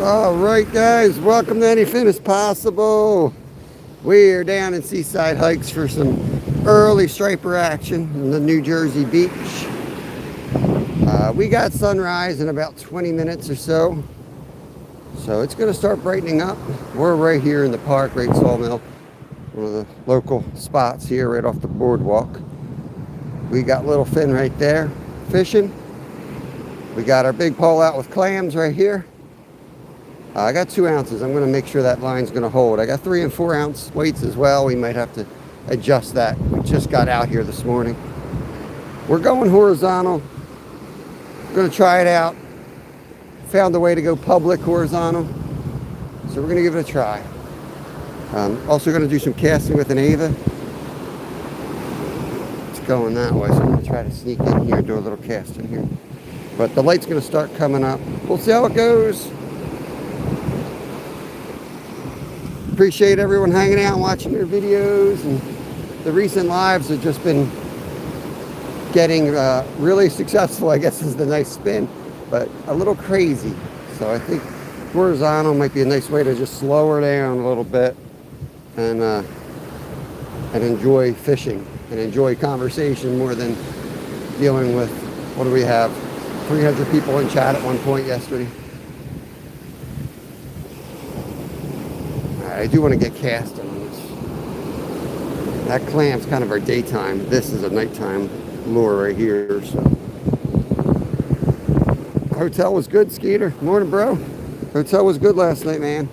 All right, guys, welcome to Anything is Possible. We are down in Seaside Heights for some early striper action in the New Jersey beach. We got sunrise in about 20 minutes or so. So it's going to start brightening up. We're right here in the park, right Sawmill, one of the local spots here right off the boardwalk. We got Little Finn right there fishing. We got our big pole out with clams right here. I got 2 ounces. I'm going to make sure that line's going to hold. I got 3 and 4 ounce weights as well. We might have to adjust that. We just got out here this morning. We're going horizontal. Going to try it out. Found a way to go public horizontal. So we're going to give it a try. Also going to do some casting with an Ava. It's going that way. So I'm going to try to sneak in here and do a little casting here. But the light's going to start coming up. We'll see how it goes. Appreciate everyone hanging out and watching your videos, and the recent lives have just been getting really successful, I guess is the nice spin, but a little crazy. So I think horizontal might be a nice way to just slow her down a little bit and enjoy fishing and enjoy conversation more than dealing with, what do we have, 300 people in chat at one point yesterday. I do want to get casting on this. That clam's kind of our daytime. This is a nighttime lure right here. So, hotel was good, Skeeter. Morning, bro. Hotel was good last night, man.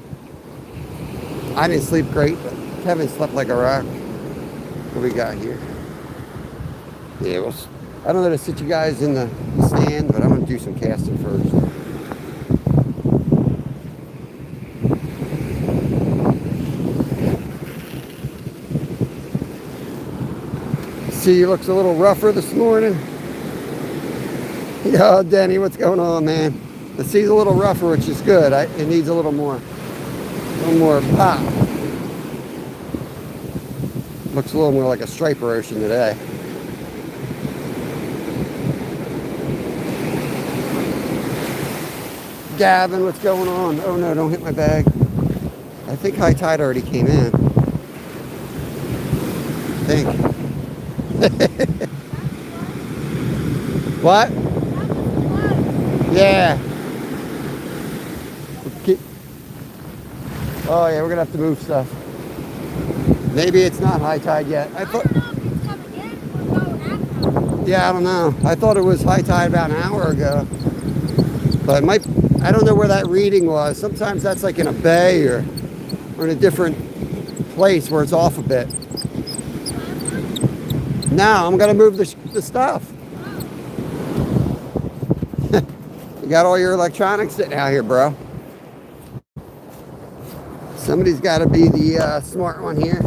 I didn't sleep great, but Kevin slept like a rock. What we got here? Yeah, well, I don't know how to sit you guys in the stand, but I'm going to do some casting first. He looks a little rougher this morning. Yo, Denny, what's going on, man? The sea's a little rougher, which is good. It needs a little more pop. Looks a little more like a striper ocean today. Gavin, what's going on? Oh no, don't hit my bag. I think high tide already came in. I think. What? Yeah. Oh yeah, we're gonna have to move stuff. Maybe it's not high tide yet. I thought. Yeah, I don't know. I thought it was high tide about an hour ago, but it might. I don't know where that reading was. Sometimes that's like in a bay or in a different place where it's off a bit. Now I'm gonna move the stuff. You got all your electronics sitting out here, bro. Somebody's got to be the smart one here.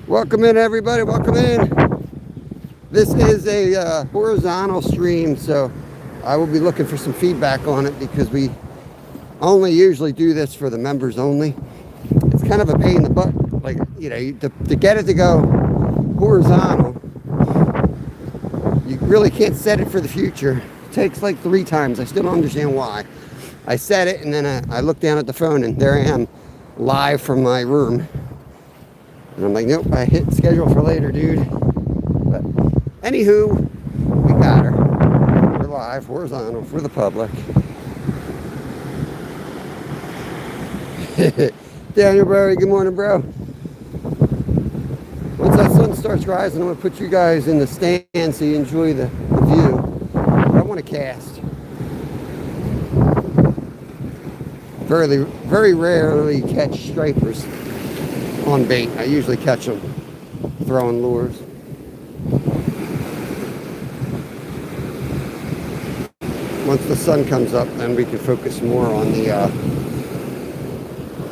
Welcome in, everybody. Welcome in. This is a horizontal stream, so I will be looking for some feedback on it because we only usually do this for the members only. It's kind of a pain in the butt, like, you know, to get it to go horizontal, you really can't set it for the future. It takes like 3 times. I still don't understand why. I set it and then I look down at the phone and there I am live from my room. And I'm like, nope, I hit schedule for later, dude. But anywho, we got her. We're live, horizontal, for the public. Daniel Barry, good morning, bro. Once that sun starts rising, I'm going to put you guys in the stand so you enjoy the view. I want to cast. Very rarely catch stripers on bait. I usually catch them throwing lures. Once the sun comes up, then we can focus more on the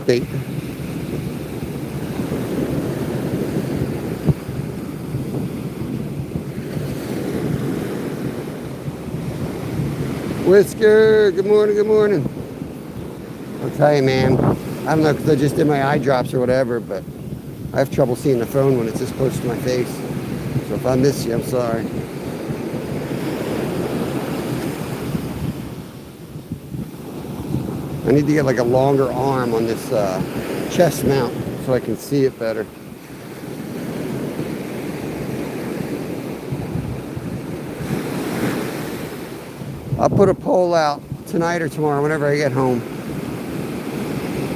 bait. Whisker, good morning, good morning. I'll tell you, man, I don't know because I just did my eye drops or whatever, but I have trouble seeing the phone when it's this close to my face. So if I miss you, I'm sorry. I need to get like a longer arm on this chest mount so I can see it better. I'll put a poll out tonight or tomorrow whenever I get home,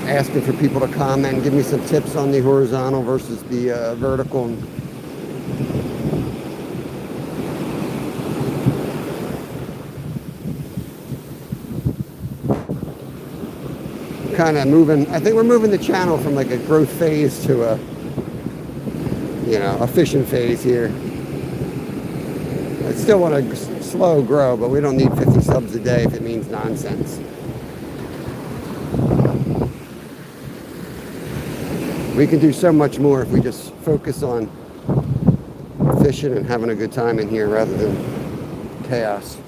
asking for people to comment and give me some tips on the horizontal versus the vertical. Kind of moving, I think we're moving the channel from like a growth phase to a, you know, a fishing phase here. I still want to slow grow, but we don't need 50 subs a day if it means nonsense. We can do so much more if we just focus on fishing and having a good time in here rather than chaos.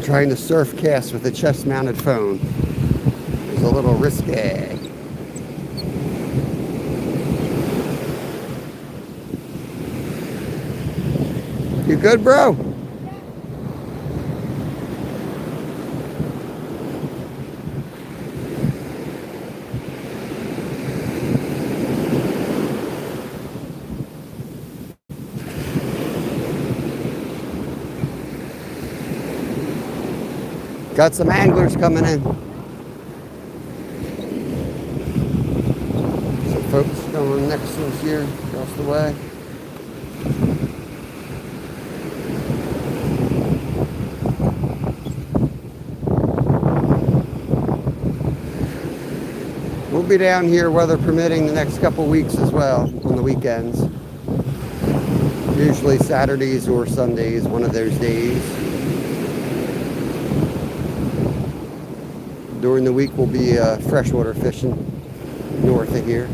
Trying to surf cast with a chest mounted phone is a little risky. You good, bro? Got some anglers coming in. Some folks going next to us here, across the way. We'll be down here, weather permitting, the next couple weeks as well, on the weekends. Usually Saturdays or Sundays, one of those days. During the week, we'll be freshwater fishing north of here.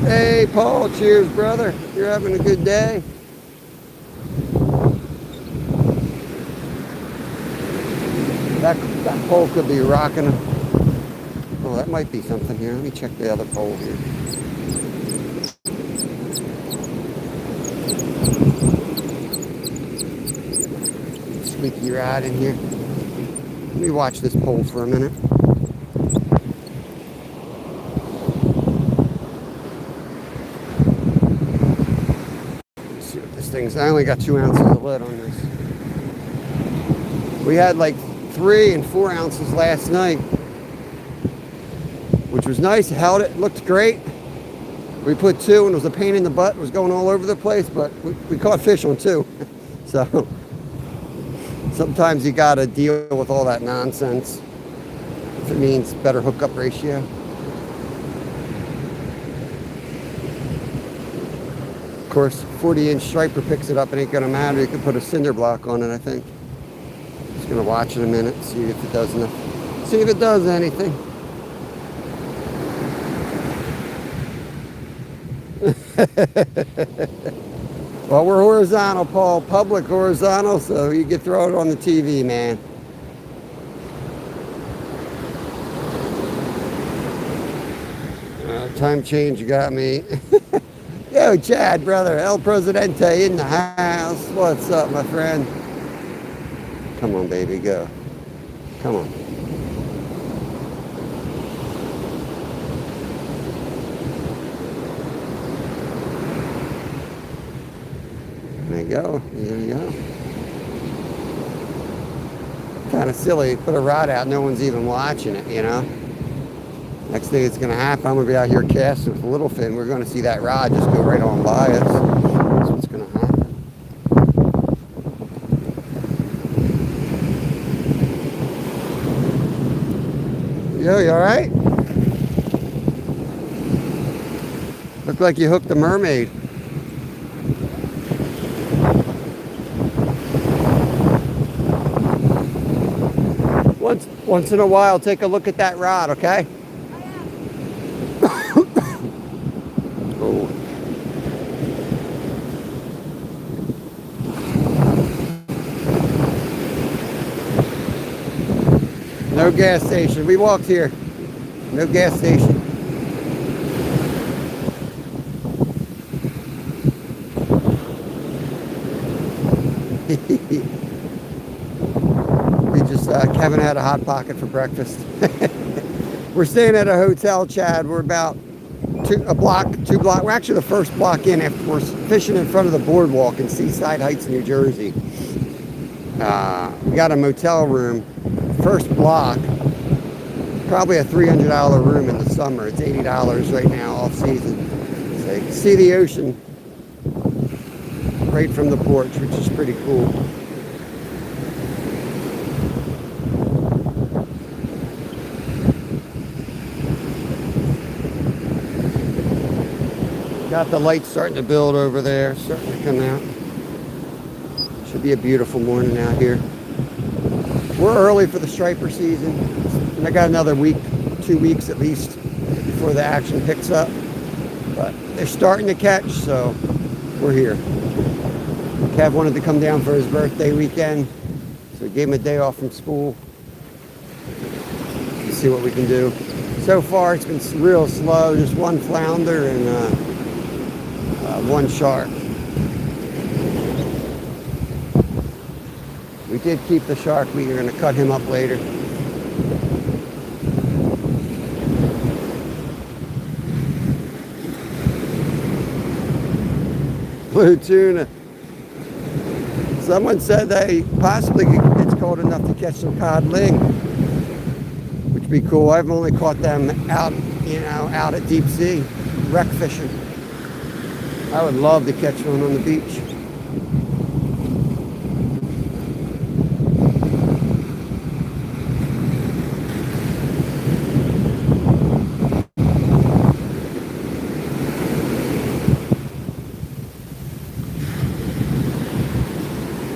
Hey, Paul, cheers, brother. You're having a good day. That pole could be rocking. Oh, that might be something here. Let me check the other pole here. Squeaky rod in here. Let me watch this pole for a minute. Let's see what this thing's. I only got 2 ounces of lead on this. We had like 3 and 4 ounces last night, which was nice. Held it, looked great. We put 2 and it was a pain in the butt. It was going all over the place, but we caught fish on 2. So sometimes you gotta deal with all that nonsense if it means better hookup ratio. Of course, 40-inch striper picks it up. It ain't gonna matter. You can put a cinder block on it, I think. Just gonna watch it a minute, see if it does enough. See if it does anything. Well, we're horizontal, Paul. Public horizontal, so you can throw it on the TV, man. Time change, you got me. Yo, Chad, brother. El Presidente in the house. What's up, my friend? Come on, baby, go. Come on. go. There you go. Kind of silly. Put a rod out. No one's even watching it, you know. Next thing that's going to happen, I'm going to be out here casting with a little fin. We're going to see that rod just go right on by us. That's what's going to happen. Yo, you all right? Look like you hooked a mermaid. Once in a while, take a look at that rod, okay? Oh. No gas station. We walked here. No gas station. We just, Kevin had a Hot Pocket for breakfast. We're staying at a hotel, Chad. We're about two blocks. We're actually the first block in after we're fishing in front of the boardwalk in Seaside Heights, New Jersey. We got a motel room, first block, probably a $300 room in the summer. It's $80 right now, off season. So you can see the ocean right from the porch, which is pretty cool. Got the lights starting to build over there, starting to come out. Should be a beautiful morning out here. We're early for the striper season. And I got another week, 2 weeks at least, before the action picks up. But they're starting to catch, so we're here. Kev wanted to come down for his birthday weekend, so we gave him a day off from school. Let's see what we can do. So far, it's been real slow. Just one flounder and one shark. We did keep the shark. We are going to cut him up later. Blue tuna. Someone said they possibly it's cold enough to catch some codling, which would be cool. I've only caught them out, you know, out at deep sea, wreck fishing. I would love to catch one on the beach.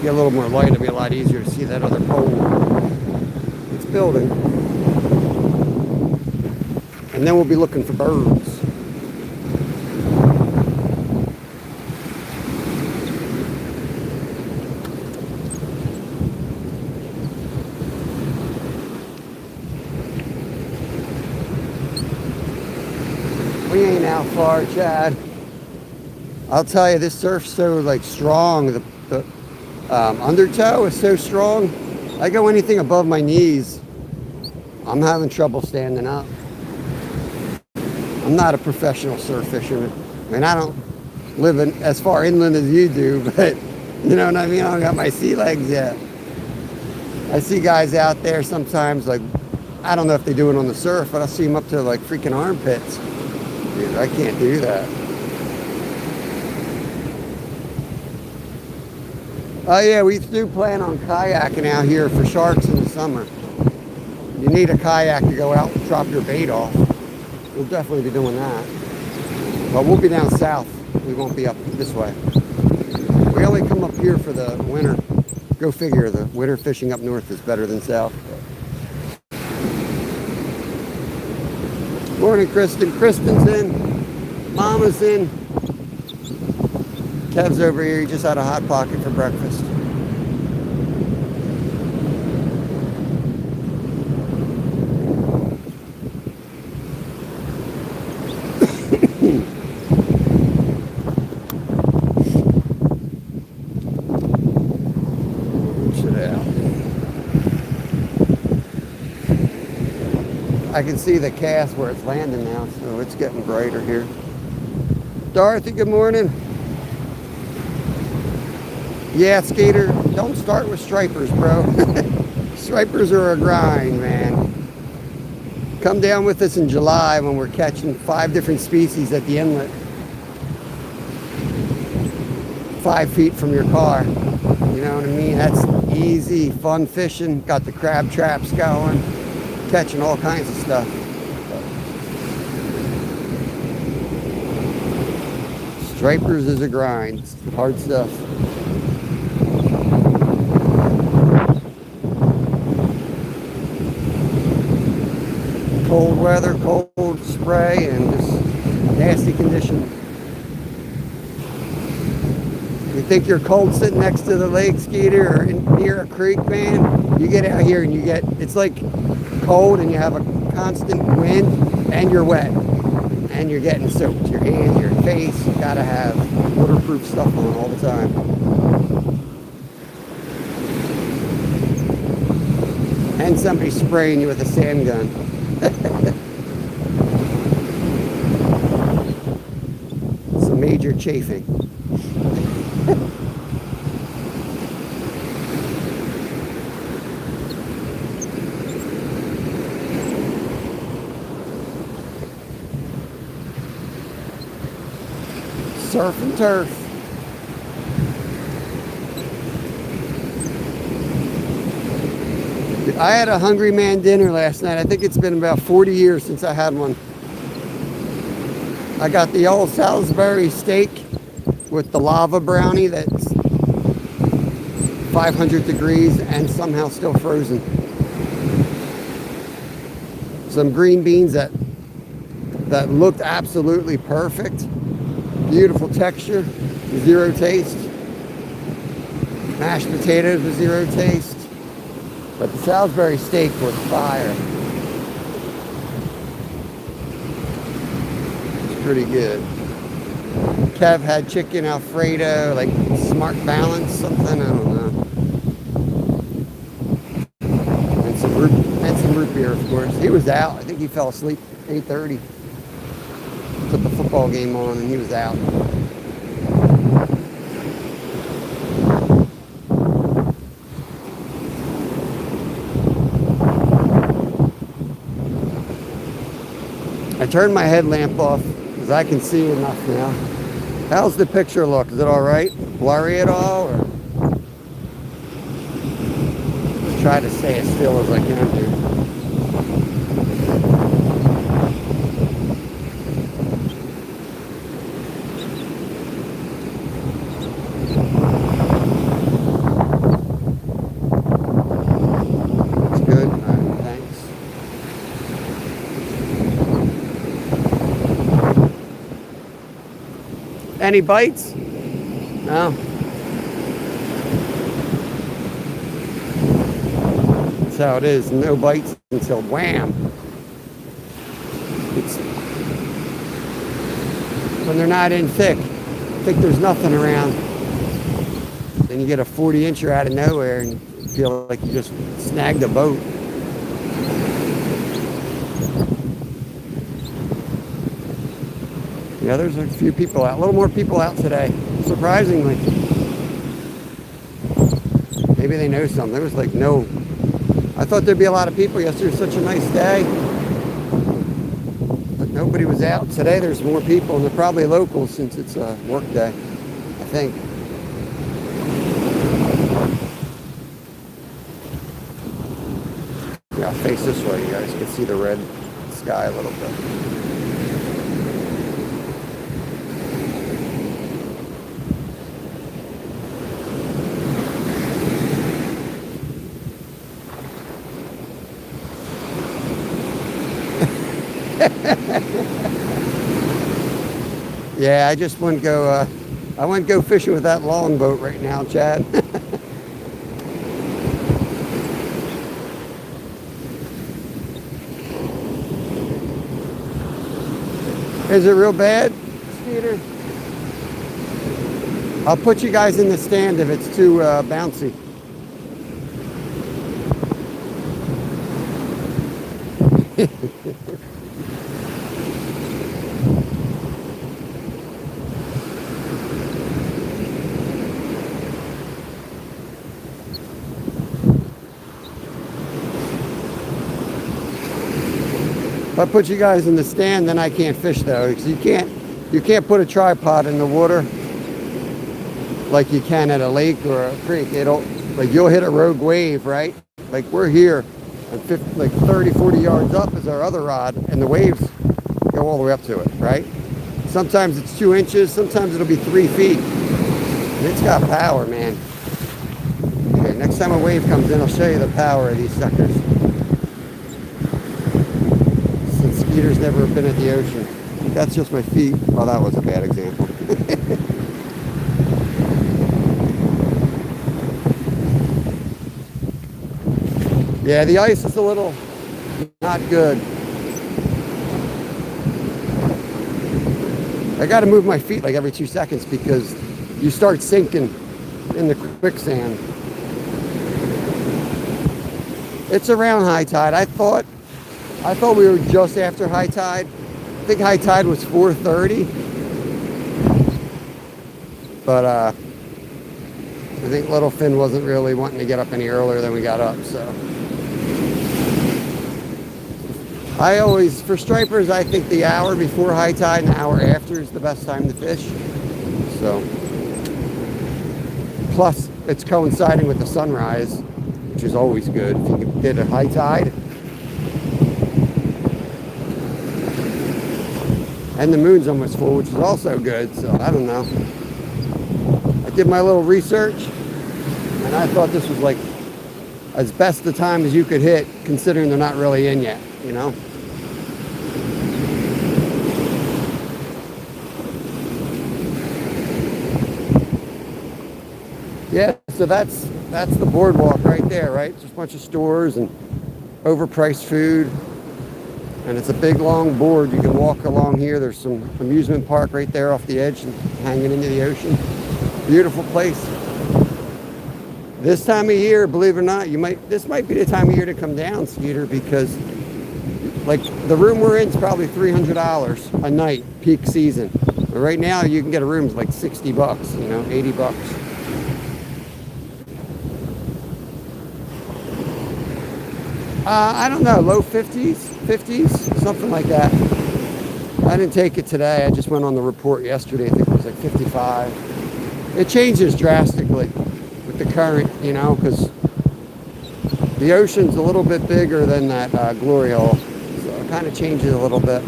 Get a little more light, it'll be a lot easier to see that other pole. It's building. And then we'll be looking for birds. We ain't out far, Chad. I'll tell you, this surf's so like strong. The undertow is so strong. I go anything above my knees, I'm having trouble standing up. I'm not a professional surf fisherman. I mean, I don't live as far inland as you do, but you know what I mean? I don't got my sea legs yet. I see guys out there sometimes, like, I don't know if they do it on the surf, but I see them up to like freaking armpits. Dude, I can't do that. Oh yeah, we do plan on kayaking out here for sharks in the summer. You need a kayak to go out and drop your bait off. We'll definitely be doing that. But we'll be down south. We won't be up this way. We only come up here for the winter. Go figure, the winter fishing up north is better than south. Morning, Kristen. Kristen's in. Mama's in. Kev's over here. He just had a Hot Pocket for breakfast. I can see the cast where it's landing now, so it's getting brighter here. Dorothy, good morning. Yeah, skater, don't start with stripers, bro. Stripers are a grind, man. Come down with us in July when we're catching 5 different species at the inlet. 5 feet from your car. You know what I mean? That's easy, fun fishing. Got the crab traps going. Catching all kinds of stuff. Stripers is a grind. It's hard stuff. Cold weather, cold spray, and just nasty conditions. You think you're cold sitting next to the lake, Skeeter, or near a creek, man? You get out here and you get, it's like cold and you have a constant wind and you're wet. And you're getting soaked. Your hands, your face, you gotta have waterproof stuff on all the time. And somebody spraying you with a sand gun. Some major chafing. Surf and turf. I had a Hungry Man dinner last night. I think it's been about 40 years since I had one. I got the old Salisbury steak with the lava brownie that's 500 degrees and somehow still frozen. Some green beans that looked absolutely perfect. Beautiful texture, 0 taste. Mashed potatoes with 0 taste. But the Salisbury steak was fire. It's pretty good. Kev had chicken Alfredo, like Smart Balance, something, I don't know. And some root beer, of course. He was out. I think he fell asleep at 8:30. Put the football game on and he was out. I turned my headlamp off because I can see enough now. How's the picture look? Is it all right? Blurry at all? Or try to stay as still as I can here. Any bites? No. That's how it is. No bites until wham. It's when they're not in thick. Think there's nothing around. Then you get a 40-incher out of nowhere and you feel like you just snagged a boat. Yeah, there's a few people out, a little more people out today, surprisingly. Maybe they know something. There was like no, I thought there'd be a lot of people yesterday. It was such a nice day. But nobody was out. Today there's more people, and they're probably locals since it's a work day, I think. Yeah, I'll face this way. You guys can see the red sky a little bit. Yeah, I just wouldn't go. I wouldn't go fishing with that longboat right now, Chad. Is it real bad, Skeeter? I'll put you guys in the stand if it's too bouncy. I put you guys in the stand, then I can't fish though, because you can't put a tripod in the water like you can at a lake or a creek. You'll hit a rogue wave, right? Like we're here, and 30, 40 yards up is our other rod, and the waves go all the way up to it, right? Sometimes it's 2 inches, sometimes it'll be 3 feet. And it's got power, man. Okay, next time a wave comes in, I'll show you the power of these suckers. Since Skeeter's never been at the ocean. That's just my feet. Oh, that was a bad example. Yeah, the ice is a little not good. I got to move my feet like every 2 seconds because you start sinking in the quicksand. It's around high tide. I thought we were just after high tide. I think high tide was 4:30. But I think Little Finn wasn't really wanting to get up any earlier than we got up, so. For stripers, I think the hour before high tide and the hour after is the best time to fish. So, plus it's coinciding with the sunrise, which is always good if you can hit a high tide. And the moon's almost full, which is also good, so I don't know. I did my little research, and I thought this was like as best the time as you could hit, considering they're not really in yet, you know? Yeah, so that's the boardwalk right there, right? Just a bunch of stores and overpriced food. And it's a big long board. You can walk along here. There's some amusement park right there off the edge and hanging into the ocean. Beautiful place. This time of year, believe it or not, this might be the time of year to come down, Skeeter, because like the room we're in is probably $300 a night, peak season. But right now you can get a room for like $60, you know, $80. I don't know, low 50s, something like that. I didn't take it today. I just went on the report yesterday. I think it was like 55. It changes drastically with the current, you know, because the ocean's a little bit bigger than that glory hole. So it kind of changes a little bit.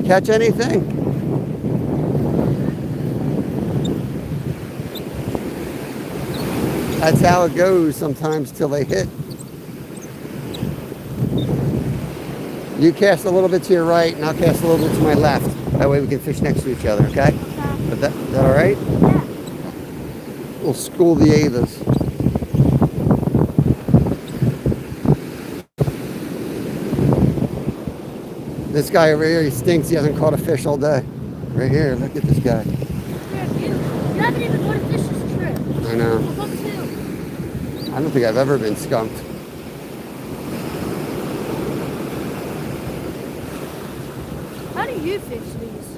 Catch anything? That's how it goes sometimes till they hit. You cast a little bit to your right, and I'll cast a little bit to my left. That way we can fish next to each other, okay? Is that all right? Yeah. We'll school the Avas. This guy over here, he stinks. He hasn't caught a fish all day. Right here, look at this guy. You haven't even caught a fish this trip. I know. I don't think I've ever been skunked. How do you fish these?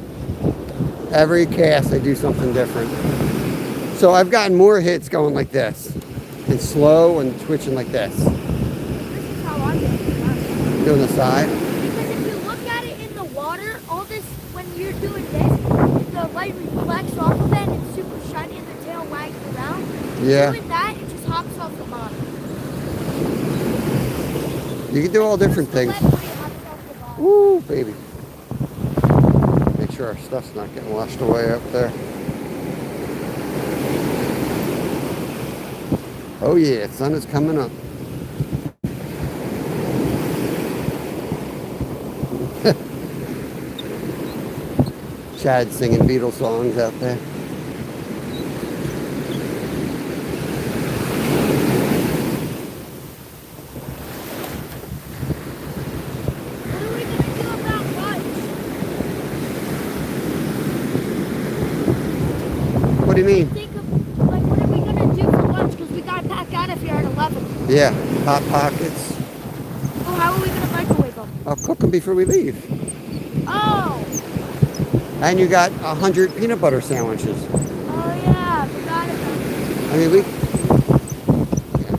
Every cast, I do something different. So I've gotten more hits going like this, and slow and twitching like this. This is how I'm doing it. Doing the side. Because if you look at it in the water, all this, when you're doing this, the light reflects off of it and it's super shiny and the tail wags around. Yeah. Doing that, it just hops off the bottom. You can do all different things. Woo, baby. Make sure our stuff's not getting washed away up there. Oh yeah, the sun is coming up. Chad singing Beatles songs out there. What do you mean? What are we going to do for lunch? Because we got to pack out of here at 11. Yeah, Hot Pockets. Oh, how are we going to microwave them? I'll cook them before we leave. Oh. And you got 100 peanut butter sandwiches. Oh, yeah. I forgot about that. I mean, we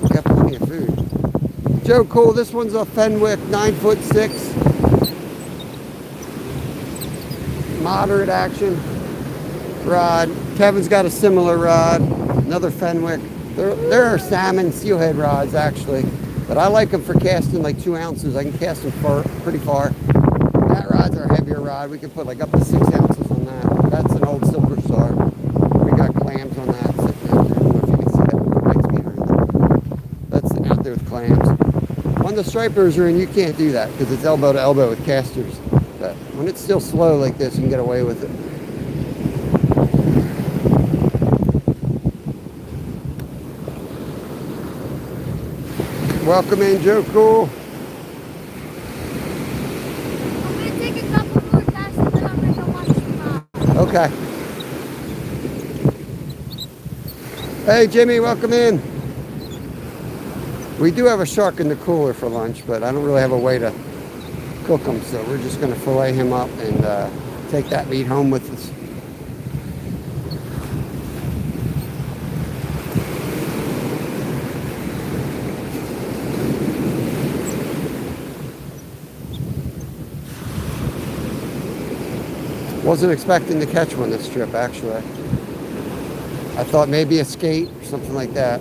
got plenty of food. Joe Cool, this one's a Fenwick 9'6". Moderate action rod. Kevin's got a similar rod, another Fenwick. There are salmon steelhead rods actually, but I like them for casting like 2 ounces. I can cast them pretty far. That rod's our heavier rod. We can put like up to 6 ounces on that. That's an old Silver Star. We got clams on that sitting out there. I don't know if you can see that lights meter in there. That's sitting out there with clams. When the stripers are in, you can't do that because it's elbow to elbow with casters. But when it's still slow like this, you can get away with it. Welcome in, Joe Cool. I'm gonna take a couple more casts and then I'm gonna watch some. Okay. Hey, Jimmy, welcome in. We do have a shark in the cooler for lunch, but I don't really have a way to cook him, so we're just going to fillet him up and take that meat home with us. Wasn't expecting to catch one this trip, actually. I thought maybe a skate or something like that.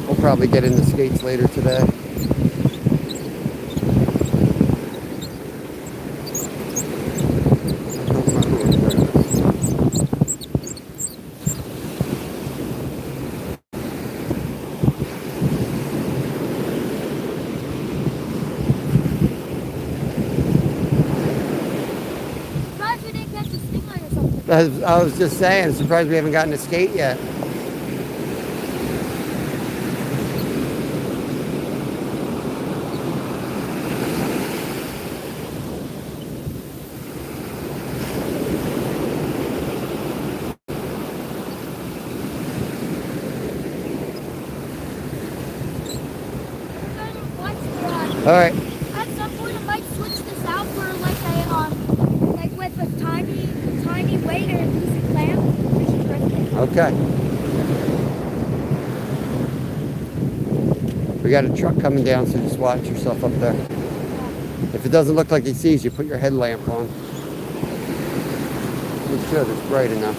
We'll probably get into skates later today. Surprised we didn't catch a stingray or something. I was just saying, surprised we haven't gotten a skate yet. All right. At some point, I might switch this out for like with a tiny weight or a decent clam. Fishing brisket. Okay. We got a truck coming down, so just watch yourself up there. If it doesn't look like he sees you, put your headlamp on. It should, it's bright enough.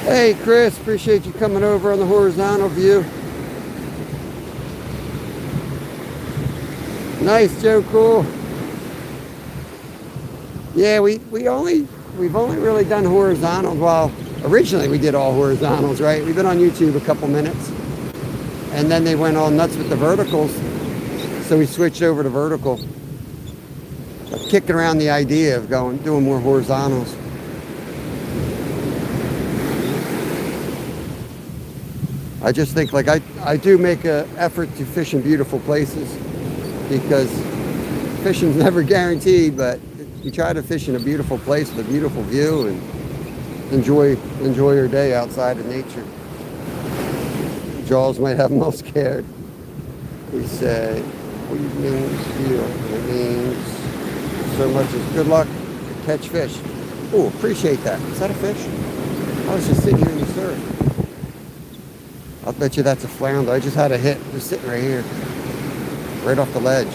Hey Chris, appreciate you coming over on the horizontal view. Nice, Joe Cool. Yeah, we've only really done horizontals. Well, originally we did all horizontals, right? We've been on YouTube a couple minutes, and then they went all nuts with the verticals, so we switched over to vertical. I'm kicking around the idea of doing more horizontals. I just think like I do make an effort to fish in beautiful places because fishing's never guaranteed, but you try to fish in a beautiful place with a beautiful view and enjoy your day outside in nature. Jaws might have them all scared. We say, what means feel? It means so much as good luck to catch fish. Oh, appreciate that. Is that a fish? I was just sitting here in the surf. I'll bet you that's a flounder. I just had a hit. Just sitting right here. Right off the ledge.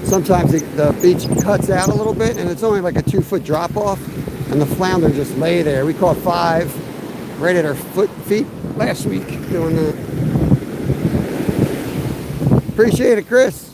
Sometimes the beach cuts out a little bit and it's only like a 2-foot drop off and the flounder just lay there. We caught 5 right at our feet last week doing that. Appreciate it, Chris.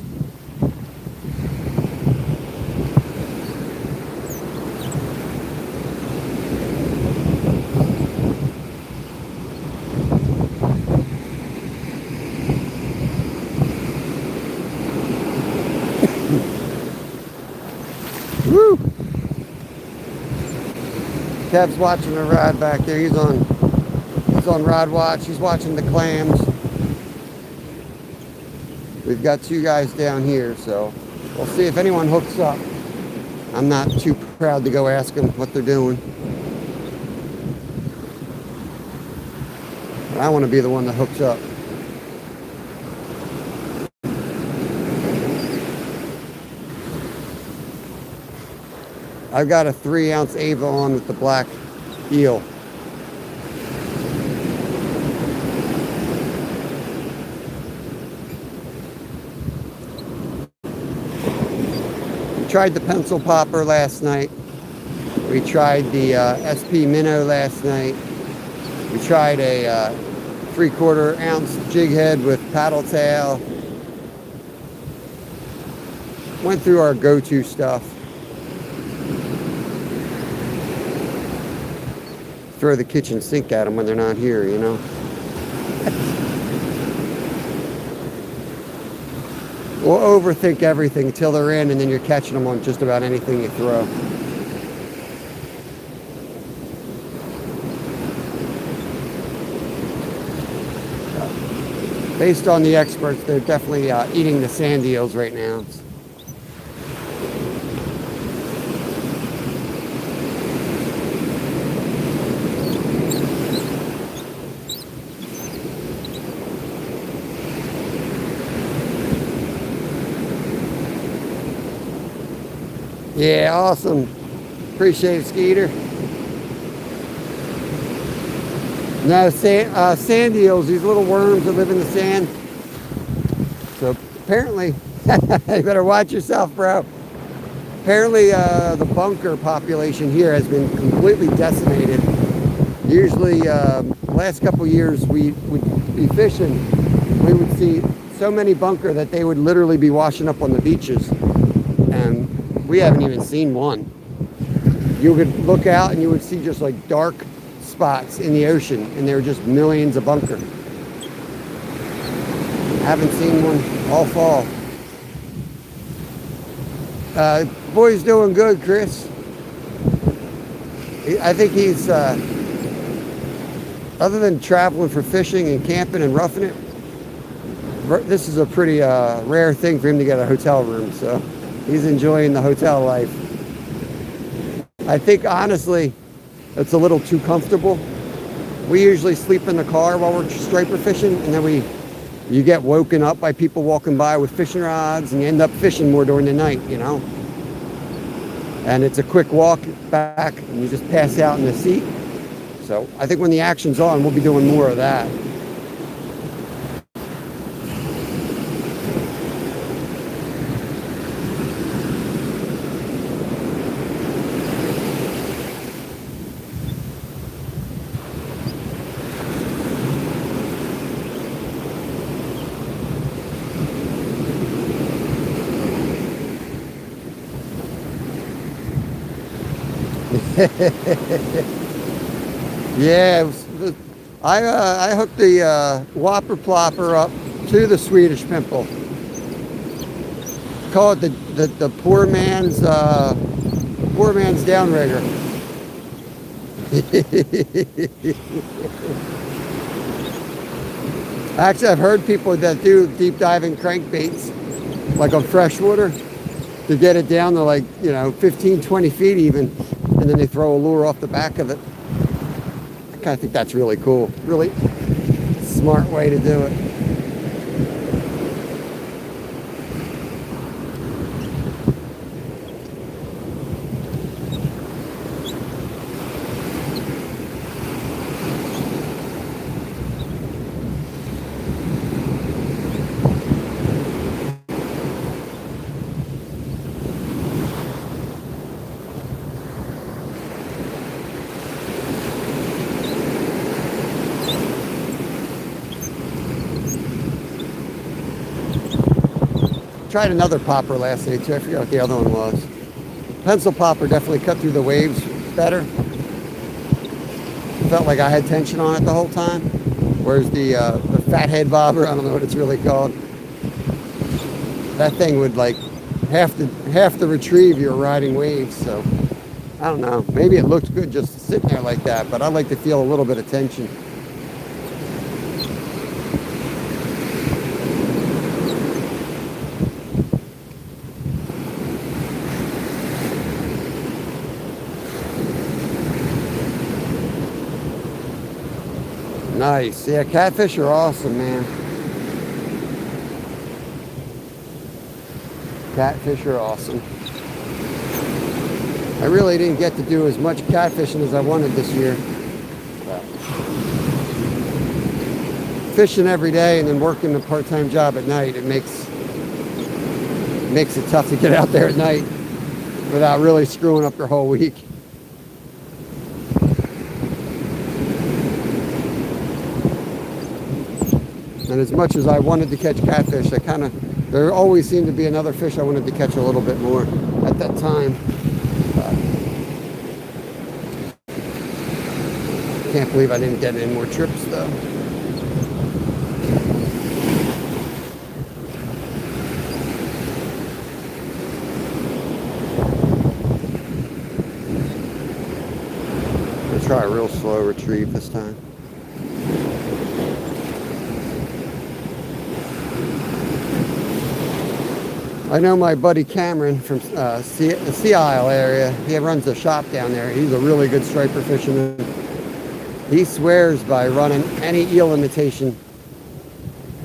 Woo! Kev's watching the rod back there. He's on rod watch. He's watching the clams. We've got 2 guys down here, so We'll see if anyone hooks up. I'm not too proud to go ask them what they're doing. But I want to be the one that hooks up. I've got a 3-ounce Ava on with the black eel. We tried the pencil popper last night. We tried the SP minnow last night. We tried a 3/4 ounce jig head with paddle tail. Went through our go-to stuff. Throw the kitchen sink at them when they're not here, you know. We'll overthink everything until they're in, and then you're catching them on just about anything you throw. Based on the experts, they're definitely eating the sand eels right now. Yeah, awesome. Appreciate it, Skeeter. No, sand eels, these little worms that live in the sand. So apparently, you better watch yourself, bro. Apparently, the bunker population here has been completely decimated. Usually, last couple years, we would be fishing. We would see so many bunker that they would literally be washing up on the beaches. And we haven't even seen one. You could look out and you would see just like dark spots in the ocean, and there were just millions of bunker. Haven't seen one all fall. Boy's doing good, Chris. I think he's, other than traveling for fishing and camping and roughing it, this is a pretty rare thing for him to get a hotel room, so he's enjoying the hotel life. I think, honestly, it's a little too comfortable. We usually sleep in the car while we're striper fishing, and then you get woken up by people walking by with fishing rods, and you end up fishing more during the night, you know? And it's a quick walk back, and you just pass out in the seat. So I think when the action's on, we'll be doing more of that. Yeah, I hooked the whopper plopper up to the Swedish pimple. Call it the poor man's downrigger. Actually, I've heard people that do deep diving crankbaits, like on freshwater, to get it down to like, 15, 20 feet even, and then they throw a lure off the back of it. I kind of think that's really cool. Really smart way to do it. Tried another popper last night too. I forget what the other one was. Pencil popper definitely cut through the waves better. Felt like I had tension on it the whole time. Whereas the fathead bobber, I don't know what it's really called. That thing would like have to retrieve your riding waves. So I don't know. Maybe it looked good just sitting there like that, but I like to feel a little bit of tension. Nice. Yeah, catfish are awesome, man. Catfish are awesome. I really didn't get to do as much catfishing as I wanted this year. Fishing every day and then working a part-time job at night, it makes it tough to get out there at night without really screwing up your whole week. And as much as I wanted to catch catfish, there always seemed to be another fish I wanted to catch a little bit more at that time. Can't believe I didn't get any more trips though. I'm gonna try a real slow retrieve this time. I know my buddy Cameron from the Sea Isle area. He runs a shop down there. He's a really good striper fisherman. He swears by running any eel imitation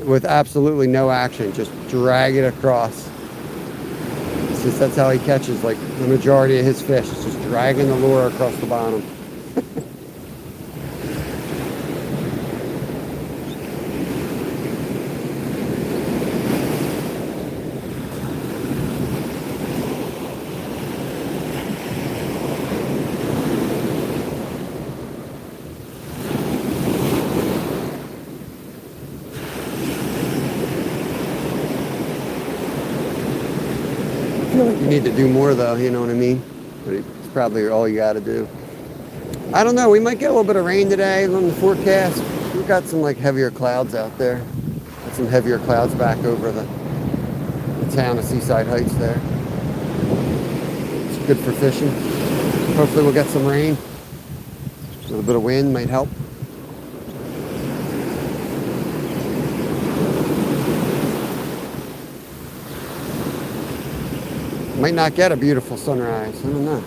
with absolutely no action. Just drag it across. It's just, that's how he catches like the majority of his fish. It's just dragging the lure across the bottom. I feel like you need to do more though, you know what I mean? But it's probably all you got to do. I don't know, we might get a little bit of rain today on the forecast. We've got some like heavier clouds out there. Got some heavier clouds back over the town of Seaside Heights there. It's good for fishing. Hopefully we'll get some rain. A little bit of wind might help. Might not get a beautiful sunrise. I don't know.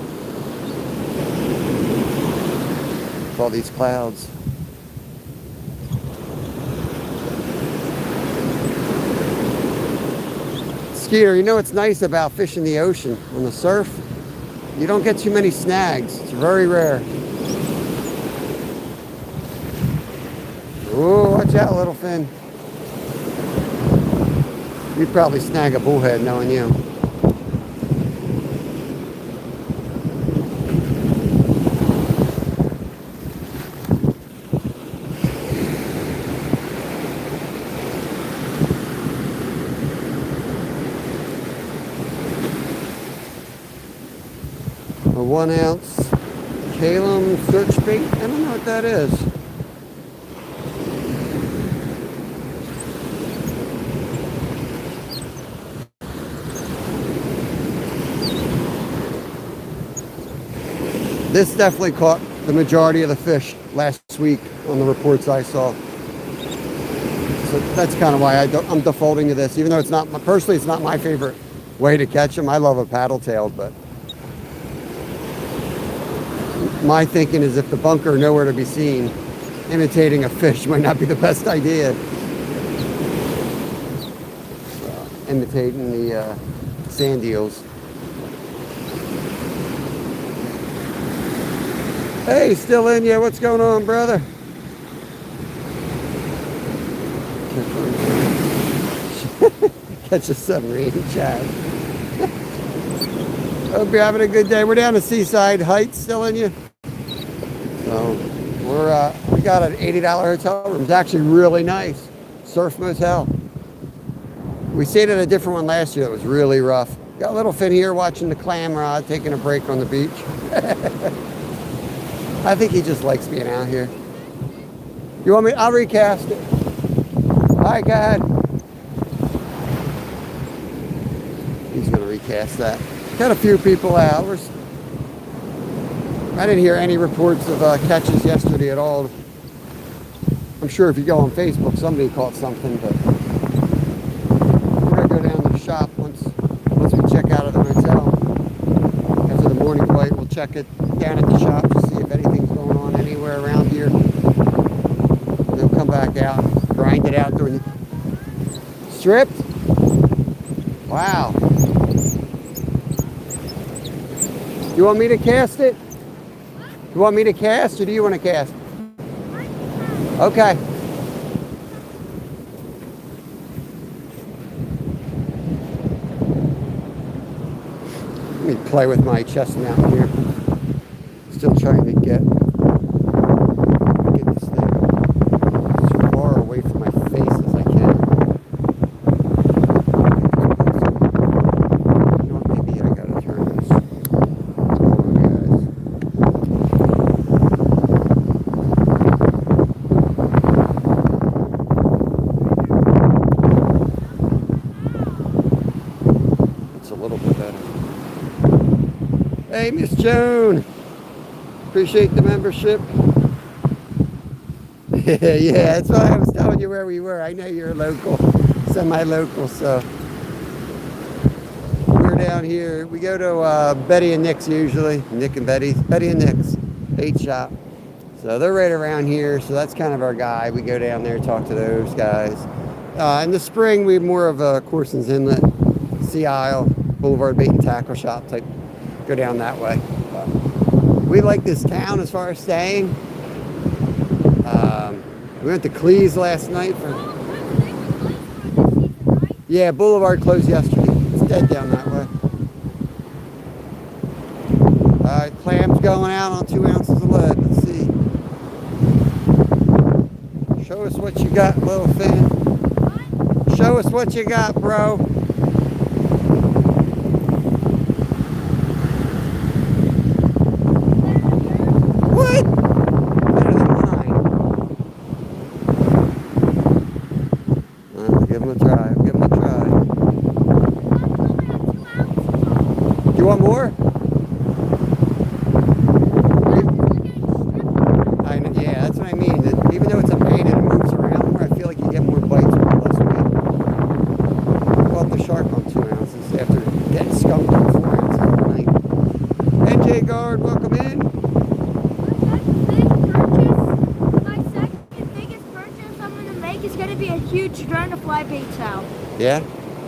With all these clouds. Skeeter, you know what's nice about fishing the ocean on the surf? You don't get too many snags. It's very rare. Oh, watch out, little fin. You'd probably snag a bullhead knowing you. A 1 ounce Kalem search bait. I don't know what that is. This definitely caught the majority of the fish last week on the reports I saw. So that's kind of why I'm defaulting to this, even though it's not, personally, it's not my favorite way to catch them. I love a paddle-tailed, but my thinking is if the bunker nowhere to be seen, imitating a fish might not be the best idea. Imitating the sand eels. Hey, still in ya? What's going on, brother? Catch a submarine, Chad. Hope you're having a good day. We're down to Seaside Heights, still in you. So we got an $80 hotel room. It's actually really nice. Surf motel. We stayed at a different one last year that was really rough. Got a little fin here watching the clam rod, taking a break on the beach. I think he just likes being out here. You want me? I'll recast it. Hi, God. He's gonna recast that. Got a few people out. I didn't hear any reports of catches yesterday at all. I'm sure if you go on Facebook, somebody caught something, but we're gonna go down to the shop once we check out of the motel. After the morning flight, we'll check it down at the shop to see if anything's going on anywhere around here. And then back out, grind it out during the stripped. Wow. You want me to cast it? You want me to cast, or do you want to cast? Okay. Let me play with my chestnut here. Still trying to get this thing as far away from my face as I can. You know what, maybe I gotta turn this. Hold on, guys. It's a little bit better. Hey, Miss Joan. Appreciate the membership. Yeah, that's why I was telling you where we were. I know you're local, semi-local, so. We're down here. We go to Betty and Nick's usually. Nick and Betty. Betty and Nick's. Bait shop. So they're right around here, so that's kind of our guy. We go down there, talk to those guys. In the spring, we're more of a Corson's Inlet, Sea Isle, Boulevard Bait and Tackle Shop type. Go down that way. We like this town as far as staying. We went to Cleese last night for. Yeah, Boulevard closed yesterday. It's dead down that way. Clams going out on 2 ounces of lead. Let's see. Show us what you got, little fan. Show us what you got, bro. What? Better than mine. Give him a try. Give him a try. Do you want more? Yeah, that's what I mean. That even though it's a bait and it moves around more, I feel like you get more bites with less weight. Caught the shark on 2 ounces after getting skunked on 4 ounces tonight. NJ Guard, welcome in. My second biggest purchase I'm going to make is going to be a huge drone to fly baits out. Yeah?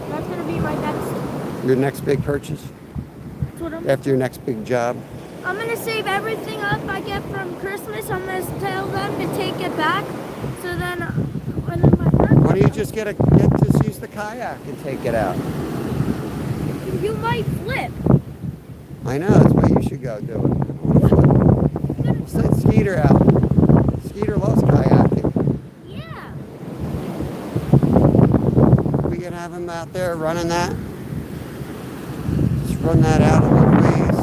That's going to be my next. Your next big purchase? That's what After your next big job? I'm going to save everything up I get from Christmas. I'm going to tell them to take it back. So then when my birthday, Why don't you just just use the kayak and take it out? you might flip. I know, that's why you should go do it. Send Skeeter out. Skeeter loves kayaking. Yeah. We can have him out there running that. Just run that out a little ways.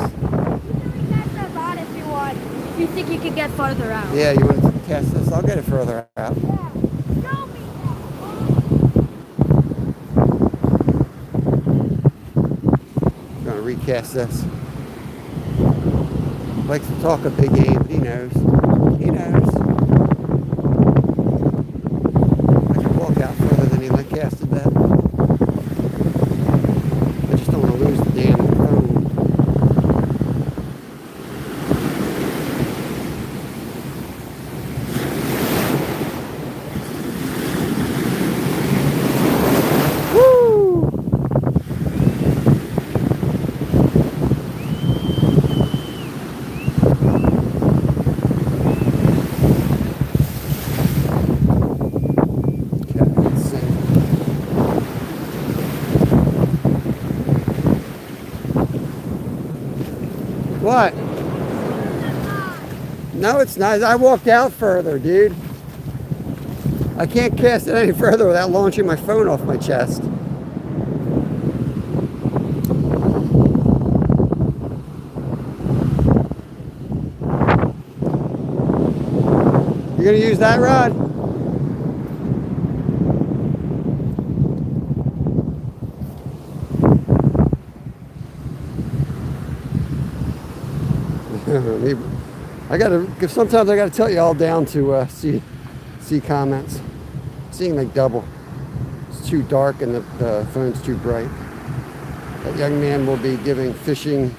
Cast that rod if you want. If you think you can get farther out. Yeah, you want to cast this? I'll get it further out. Yeah. Show me I'm going to recast this. Likes to talk a big game, but he knows. He knows. I can walk out further than he casted that. I just don't want to lose the damn phone. Woo! Okay, let's see. What? No, it's not. I walked out further, dude. I can't cast it any further without launching my phone off my chest. You're gonna use that rod? I gotta, cause sometimes I gotta tell you all down to see comments. Seeing like double. It's too dark and the phone's too bright. That young man will be giving fishing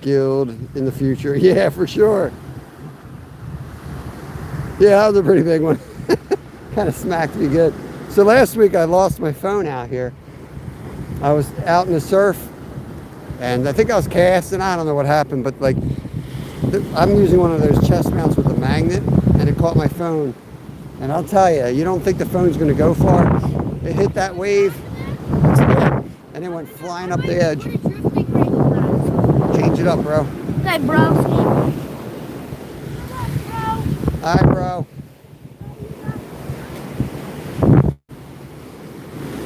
guild in the future. Yeah, for sure. Yeah, that was a pretty big one. Kind of smacked me good. So last week I lost my phone out here. I was out in the surf, and I think I was casting. I don't know what happened, but like I'm using one of those chest mounts with a magnet, and it caught my phone. And I'll tell you, you don't think the phone's going to go far. It hit that wave, and it went flying up the edge. Change it up, bro. Hey, bro. Hi, bro.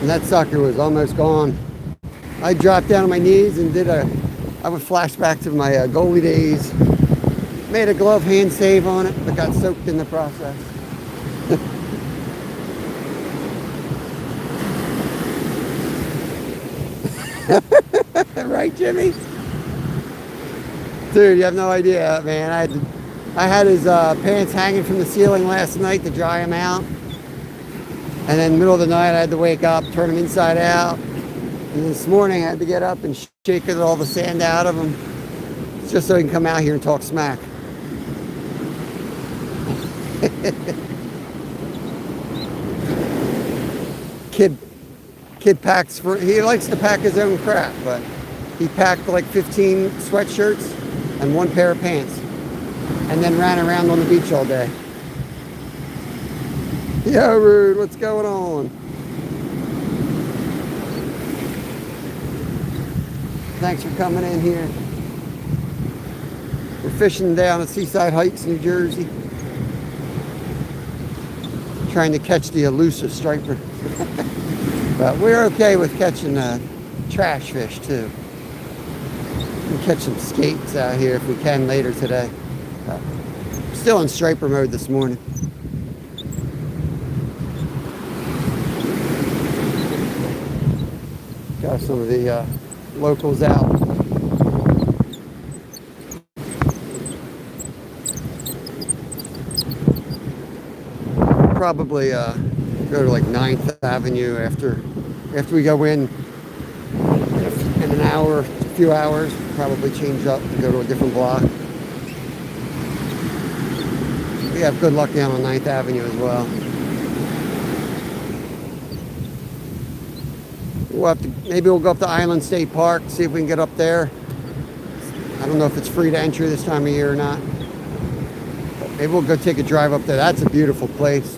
And that sucker was almost gone. I dropped down on my knees and I would flash back to my goalie days. Made a glove hand save on it, but got soaked in the process. Right, Jimmy? Dude, you have no idea, man. I had his pants hanging from the ceiling last night to dry him out. And then middle of the night, I had to wake up, turn him inside out. And this morning, I had to get up and shake all the sand out of him, just so he can come out here and talk smack. Kid packs he likes to pack his own crap, but he packed like 15 sweatshirts and one pair of pants, and then ran around on the beach all day. Yo, Rude, what's going on? Thanks for coming in here. We're fishing down at Seaside Heights, New Jersey. Trying to catch the elusive striper. But we're okay with catching trash fish too. We'll catch some skates out here if we can later today. Still in striper mode this morning. Got some of the locals out. Probably go to like 9th Avenue after we go in an hour, a few hours. Probably change up and go to a different block. We have good luck down on 9th Avenue as well. Maybe we'll go up to Island State Park, see if we can get up there. I don't know if it's free to entry this time of year or not. But maybe we'll go take a drive up there. That's a beautiful place.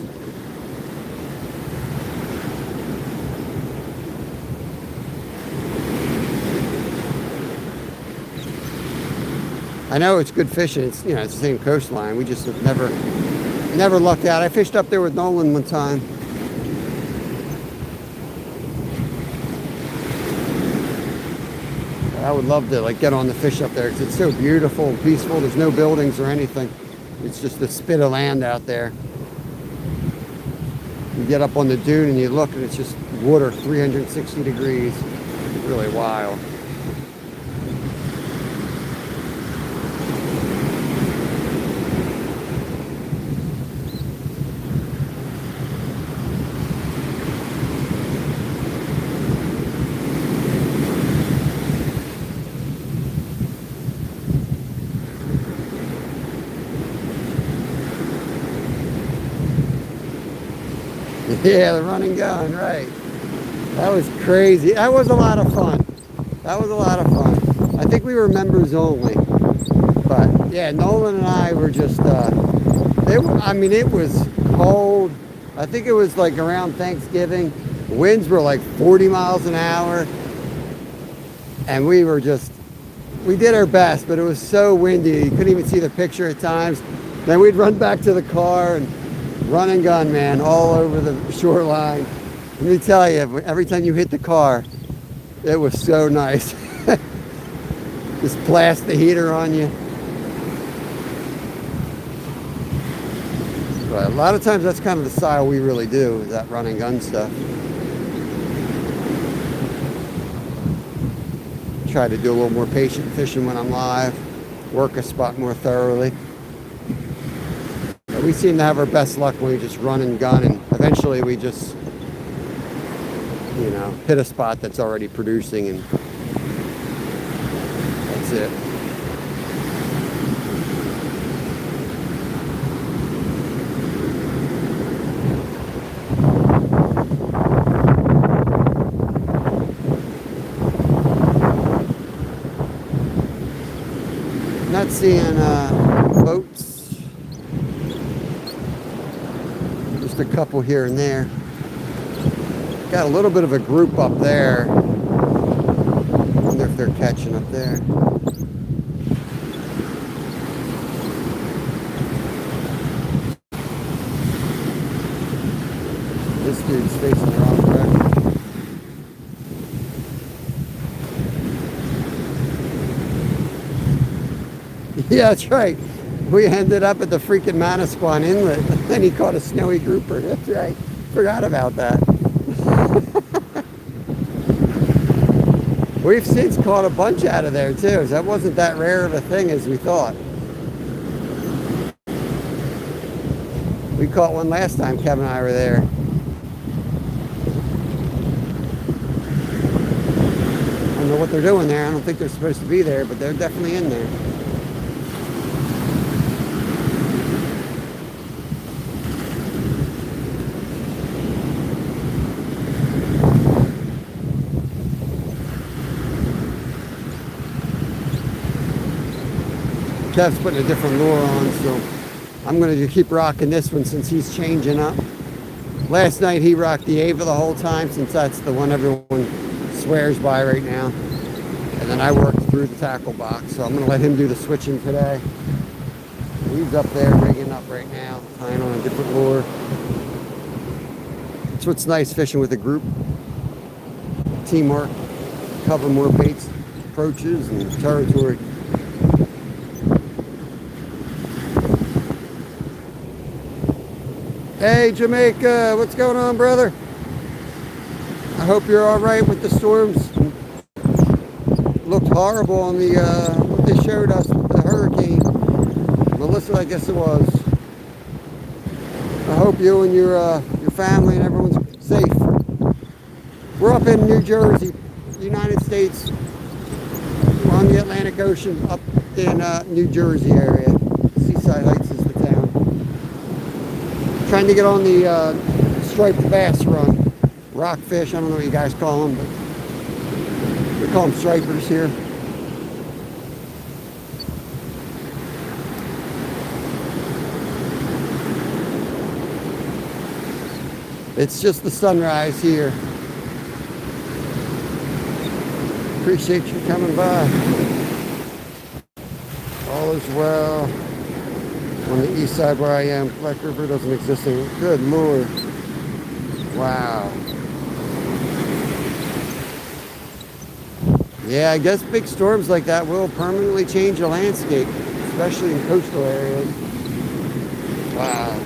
I know it's good fishing. It's it's the same coastline. We just have never lucked out. I fished up there with Nolan one time. I would love to get on the fish up there because it's so beautiful and peaceful. There's no buildings or anything. It's just a spit of land out there. You get up on the dune and you look and it's just water 360 degrees. It's really wild. Yeah, the run and gun, right. That was crazy. That was a lot of fun. I think we were members only. But yeah, Nolan and I were just, it was cold. I think it was like around Thanksgiving. Winds were like 40 miles an hour. And we did our best, but it was so windy. You couldn't even see the picture at times. Then we'd run back to the car and run and gun, man, all over the shoreline. Let me tell you, every time you hit the car, it was so nice. Just blast the heater on you. But a lot of times that's kind of the style we really do, that run and gun stuff. Try to do a little more patient fishing when I'm live, work a spot more thoroughly. We seem to have our best luck when we just run and gun, and eventually we just, hit a spot that's already producing, and that's it. not seeing boats. Just a couple here and there. Got a little bit of a group up there. Wonder if they're catching up there. This dude's facing the wrong direction. Yeah, that's right. We ended up at the freaking Manasquan Inlet, and he caught a snowy grouper. That's right. Forgot about that. We've since caught a bunch out of there too. So that wasn't that rare of a thing as we thought. We caught one last time Kevin and I were there. I don't know what they're doing there. I don't think they're supposed to be there, but they're definitely in there. Kev's putting a different lure on, so I'm going to keep rocking this one since he's changing up. Last night he rocked the Ava the whole time since that's the one everyone swears by right now. And then I worked through the tackle box, so I'm going to let him do the switching today. He's up there rigging up right now, tying on a different lure. That's what's nice fishing with a group. Teamwork, cover more baits, approaches, and territory. Hey Jamaica, what's going on, brother? I hope you're all right with the storms. Looked horrible on the what they showed us with the hurricane. Melissa, I guess it was. I hope you and your family and everyone's safe. We're up in New Jersey, United States. We're on the Atlantic Ocean, up in New Jersey area. Seaside Heights is the town. Trying to get on the striped bass run. Rockfish, I don't know what you guys call them, but we call them stripers here. It's just the sunrise here. Appreciate you coming by. All is well. On the east side where I am, Black River doesn't exist anymore. Good Lord. Wow. Yeah, I guess big storms like that will permanently change the landscape, especially in coastal areas. Wow.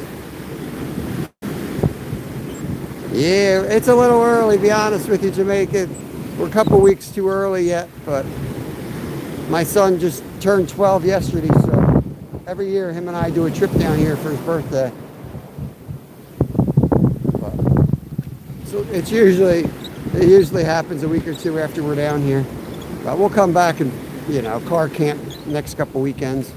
Yeah, it's a little early, to be honest with you, Jamaica. We're a couple weeks too early yet, but my son just turned 12 yesterday, so every year him and I do a trip down here for his birthday. So it usually happens a week or two after we're down here. But we'll come back and, car camp next couple weekends.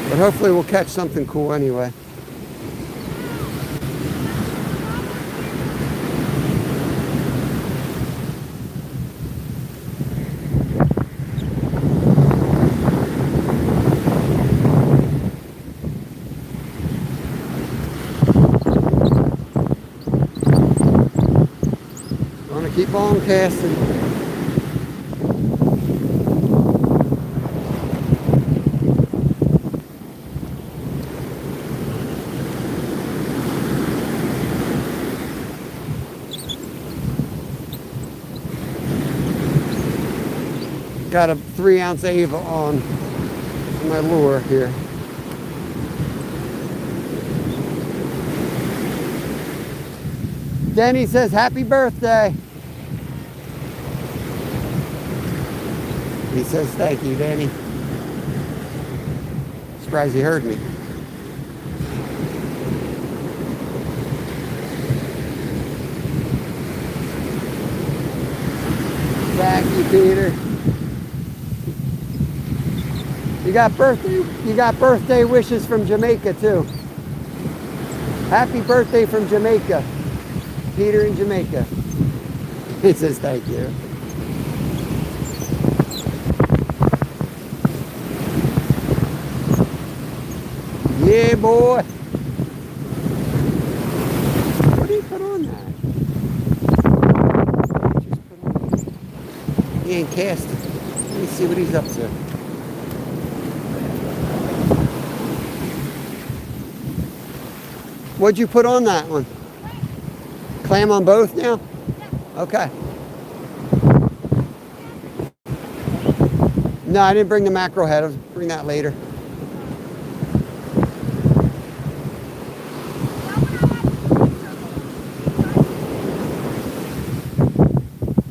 But hopefully we'll catch something cool anyway. Keep on casting. Got a 3-ounce Ava on my lure here. Denny says happy birthday. He says thank you, Danny. Surprised he heard me. Thank you, Peter. You got birthday wishes from Jamaica too. Happy birthday from Jamaica. Peter in Jamaica. He says thank you. Yeah, boy. What do you put on that? Just put on. He ain't casting. Let me see what he's up to. What'd you put on that one? Clam on both now? Okay. No, I didn't bring the mackerel head. I'll bring that later.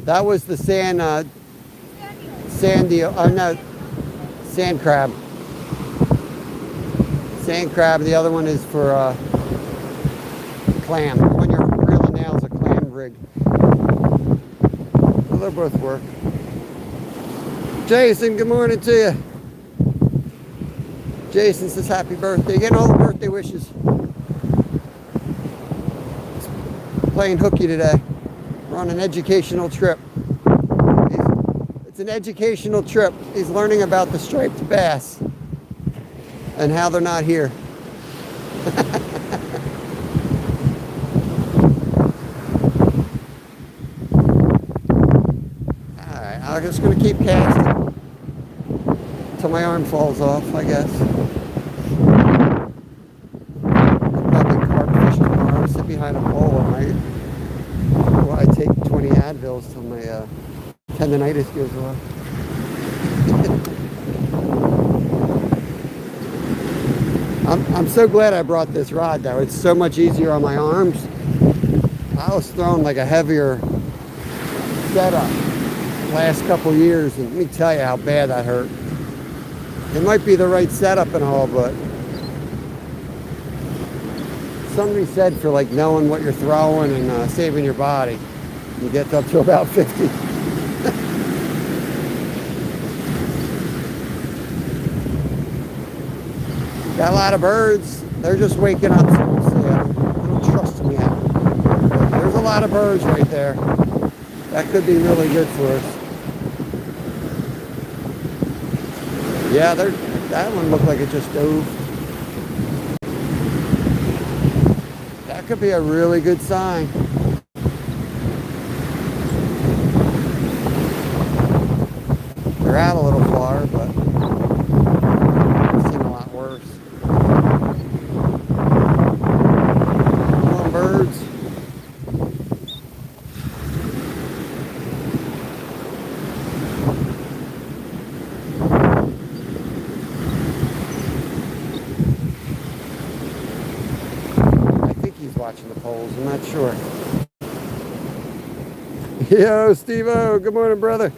That was the sand crab. Sand crab. The other one is for clam. The one you're reeling now is a clam rig. Well, they'll both work. Jason, good morning to you. Jason says happy birthday. You're getting all the birthday wishes. Playing hooky today. We're on an educational trip. It's an educational trip. He's learning about the striped bass and how they're not here. Alright, I'm just going to keep casting until my arm falls off, I guess. Probably carp fish tomorrow. Sit behind a pole all night. Well, I take 20 Advils till my tendonitis goes off. I'm so glad I brought this rod though. It's so much easier on my arms. I was throwing like a heavier setup the last couple years, and let me tell you how bad that hurt. It might be the right setup and all, but somebody said for like knowing what you're throwing and saving your body, you get up to about 50. Got a lot of birds. They're just waking up, so we'll see. I don't trust them yet. But there's a lot of birds right there. That could be really good for us. Yeah, that one looked like it just dove. That could be a really good sign. They're out a little far, but I've seen a lot worse. Come on, birds. I think he's watching the poles. I'm not sure. Yo, Steve-O. Good morning, brother.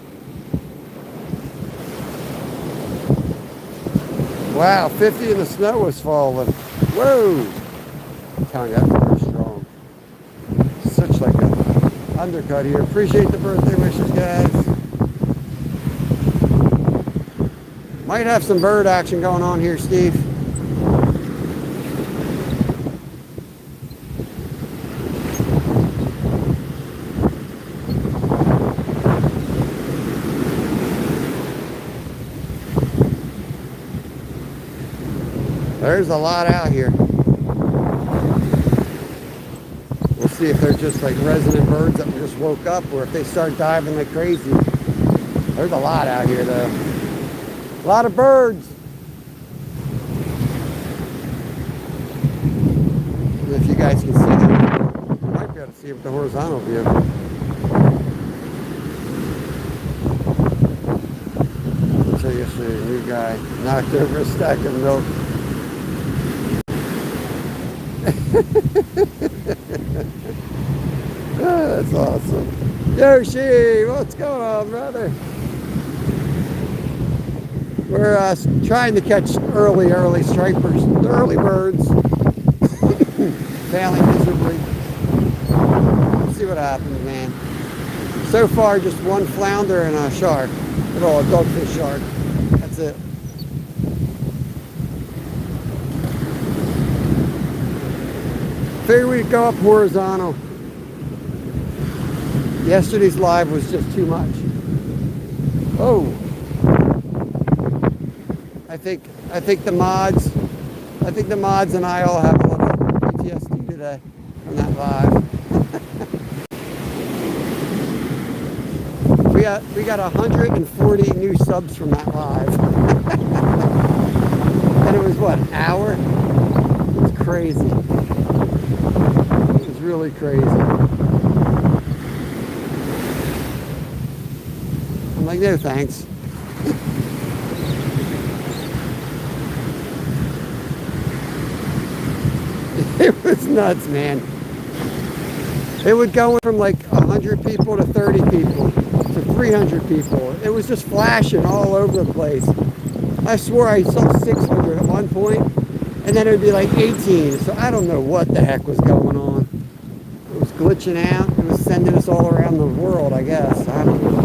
Wow, 50 and the snow was falling. Whoa! I'm telling you, that's pretty strong. Such like a undercut here. Appreciate the birthday wishes, guys. Might have some bird action going on here, Steve. There's a lot out here. We'll see if they're just like resident birds that just woke up or if they start diving like crazy. There's a lot out here though. A lot of birds. And if you guys can see them, you might be able to see them with the horizontal view. So you see a new guy knocked over a stack of milk. Oh, that's awesome. Yoshi, what's going on, brother? We're trying to catch early stripers, the early birds. Failing miserably. Let's see what happens, man. So far, just one flounder and a shark. A dogfish shark. That's it. Figured we'd go up horizontal. Yesterday's live was just too much. Oh. I think the mods I think the mods and I all have a little PTSD today from that live. We got 140 new subs from that live. And it was what, an hour? It was crazy. It was really crazy. I'm like, no thanks. It was nuts, man. It would go from like 100 people to 30 people to 300 people. It was just flashing all over the place. I swore I saw 600 at one point, and then it would be like 18. So I don't know what the heck was going on. It was glitching out. It was sending us all around the world, I guess. I don't know.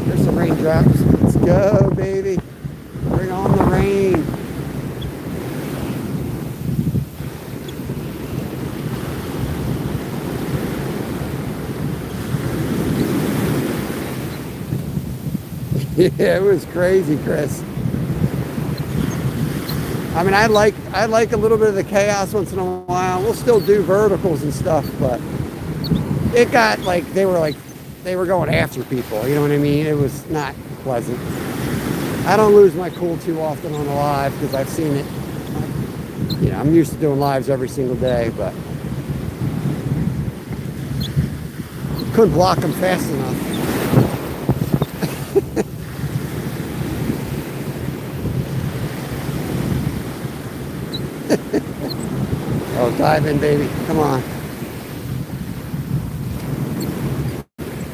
There's some raindrops. Let's go, baby. Bring on the rain. Yeah, it was crazy, Chris. I mean, I like a little bit of the chaos once in a while. We'll still do verticals and stuff, but it got like they were going after people. You know what I mean? It was not pleasant. I don't lose my cool too often on a live because I've seen it. You know, I'm used to doing lives every single day, but couldn't block them fast enough. Oh, dive in, baby. Come on.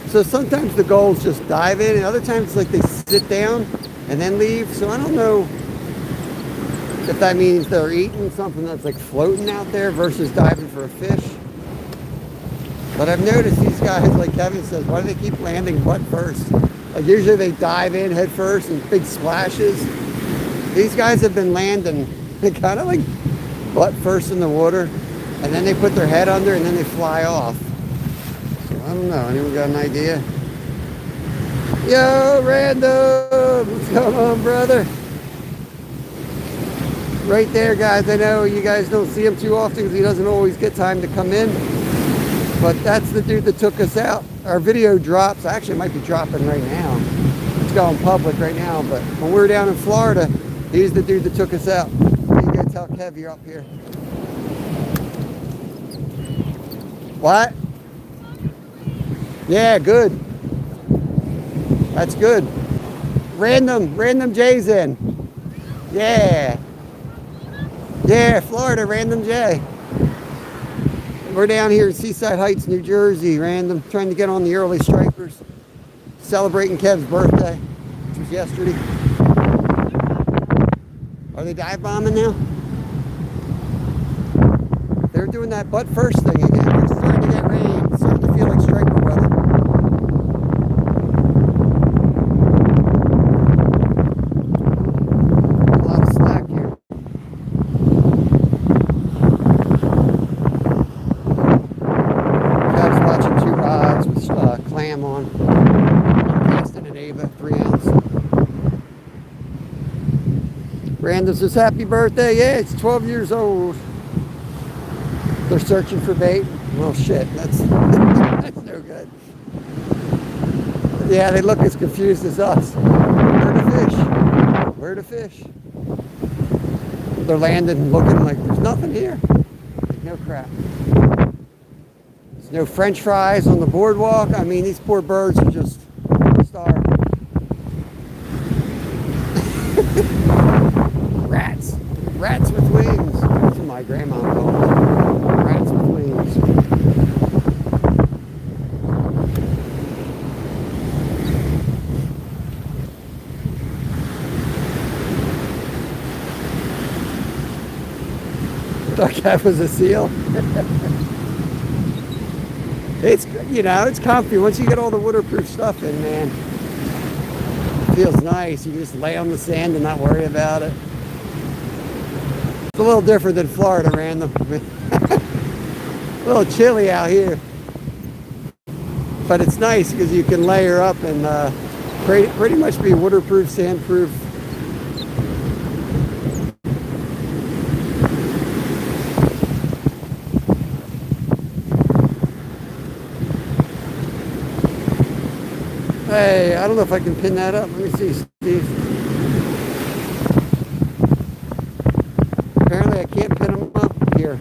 So sometimes the goal is just dive in, and other times it's like they sit down and then leave. So I don't know if that means they're eating something that's like floating out there versus diving for a fish. But I've noticed these guys, like Kevin says, why do they keep landing butt first? Like usually they dive in head first and big splashes. These guys have been landing kind of like butt first in the water, and then they put their head under and then they fly off. So I don't know. Anyone got an idea? Yo, Random! What's going on, brother? Right there, guys. I know you guys don't see him too often because he doesn't always get time to come in. But that's the dude that took us out. Our video drops. Actually, it might be dropping right now. It's going public right now. But when we were down in Florida, he's the dude that took us out. You gotta tell Kev you're up here. What? Yeah, good. That's good. Random J's in. Yeah. Yeah, Florida, Random J. We're down here in Seaside Heights, New Jersey, Random, trying to get on the early stripers. Celebrating Kev's birthday, which was yesterday. Are they dive bombing now? They're doing that butt first thing again. It's starting to get rain. It's starting to feel like striper weather. A lot of slack here. Kev's watching 2 rods with clam on. Casting an Ava 3 ounce. Random says, happy birthday. Yeah, it's 12 years old. They're searching for bait. Well, shit, that's, that's no good. Yeah, they look as confused as us. Where to fish? Where to fish? They're landing looking like there's nothing here. No crap. There's no French fries on the boardwalk. I mean, these poor birds are just starving. Rats with wings. That's what my grandma called them. Rats with wings. Thought that was a seal. It's, you know, it's comfy. Once you get all the waterproof stuff in, man, it feels nice. You can just lay on the sand and not worry about it. It's a little different than Florida, Random. A little chilly out here. But it's nice because you can layer up and pretty much be waterproof, sandproof. Hey, I don't know if I can pin that up. Let me see, Steve. Apparently I can't pin them up here.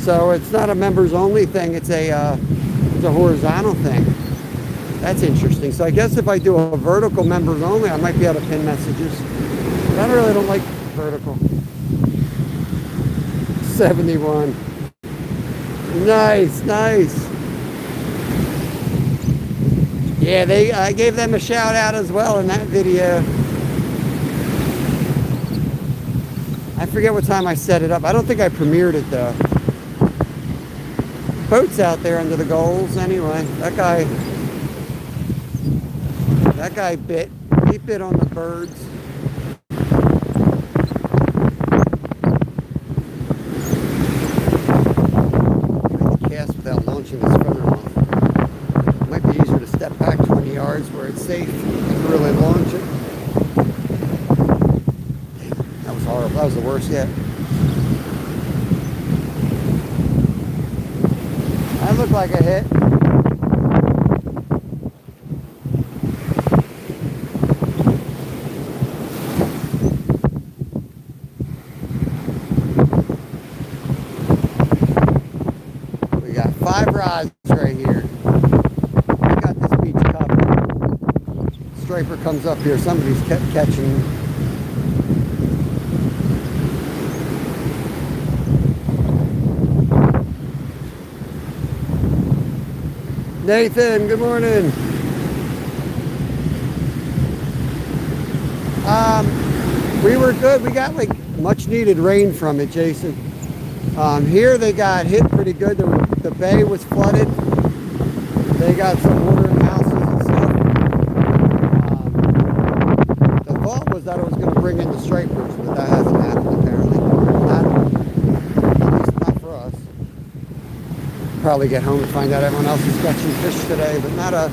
So it's not a members only thing, it's a horizontal thing. That's interesting. So I guess if I do a vertical members only, I might be able to pin messages. But I really don't like vertical. 71. Nice, nice. Yeah, I gave them a shout out as well in that video. I forget what time I set it up. I don't think I premiered it though. Boats out there under the goals anyway. That guy bit. He bit on the birds. Cast without launching his feather off. It might be easier to step back 20 yards where it's safe and really launch it. That was horrible. That was the worst yet. That looked like a hit. We got 5 rods right here. We got this beach covered. Striper comes up here. Somebody's kept catching. Nathan, good morning. We were good. We got like much needed rain from it, Jason. Here they got hit pretty good. The bay was flooded. They got some water in houses and stuff. The thought was that it was going to bring in the stripers, but that hasn't happened apparently. At least not for us. Probably get home and find out everyone else is catching fish today, but not us.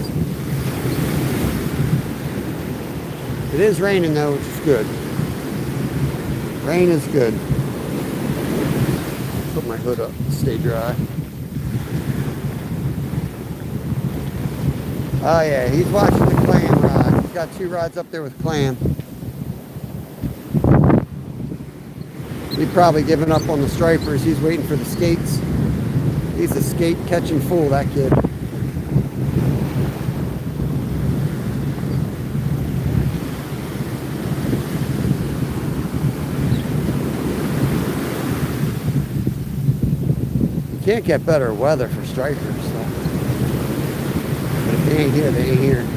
It is raining though, which is good. Rain is good. Put my hood up, stay dry. Oh yeah, he's watching the clam rod. He's got 2 rods up there with clam. He's probably given up on the stripers. He's waiting for the skates. He's a skate catching fool, that kid. You can't get better weather for stripers, so. But if they ain't here, they ain't here.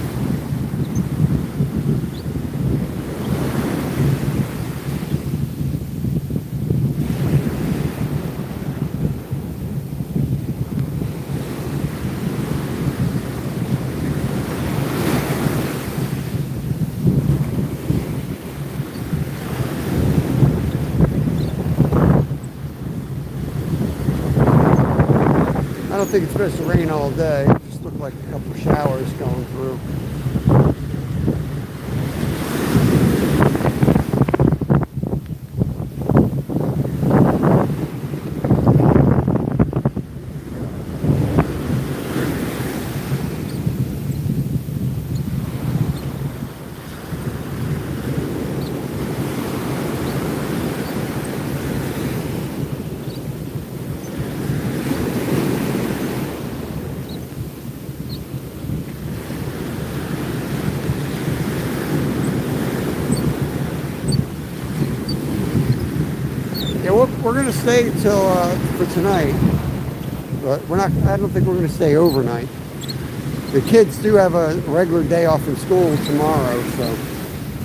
I don't think it's supposed to rain all day. It just looked like a couple of showers going through. Yeah, we're going to stay till for tonight, but we're not. I don't think we're going to stay overnight. The kids do have a regular day off from school tomorrow, so.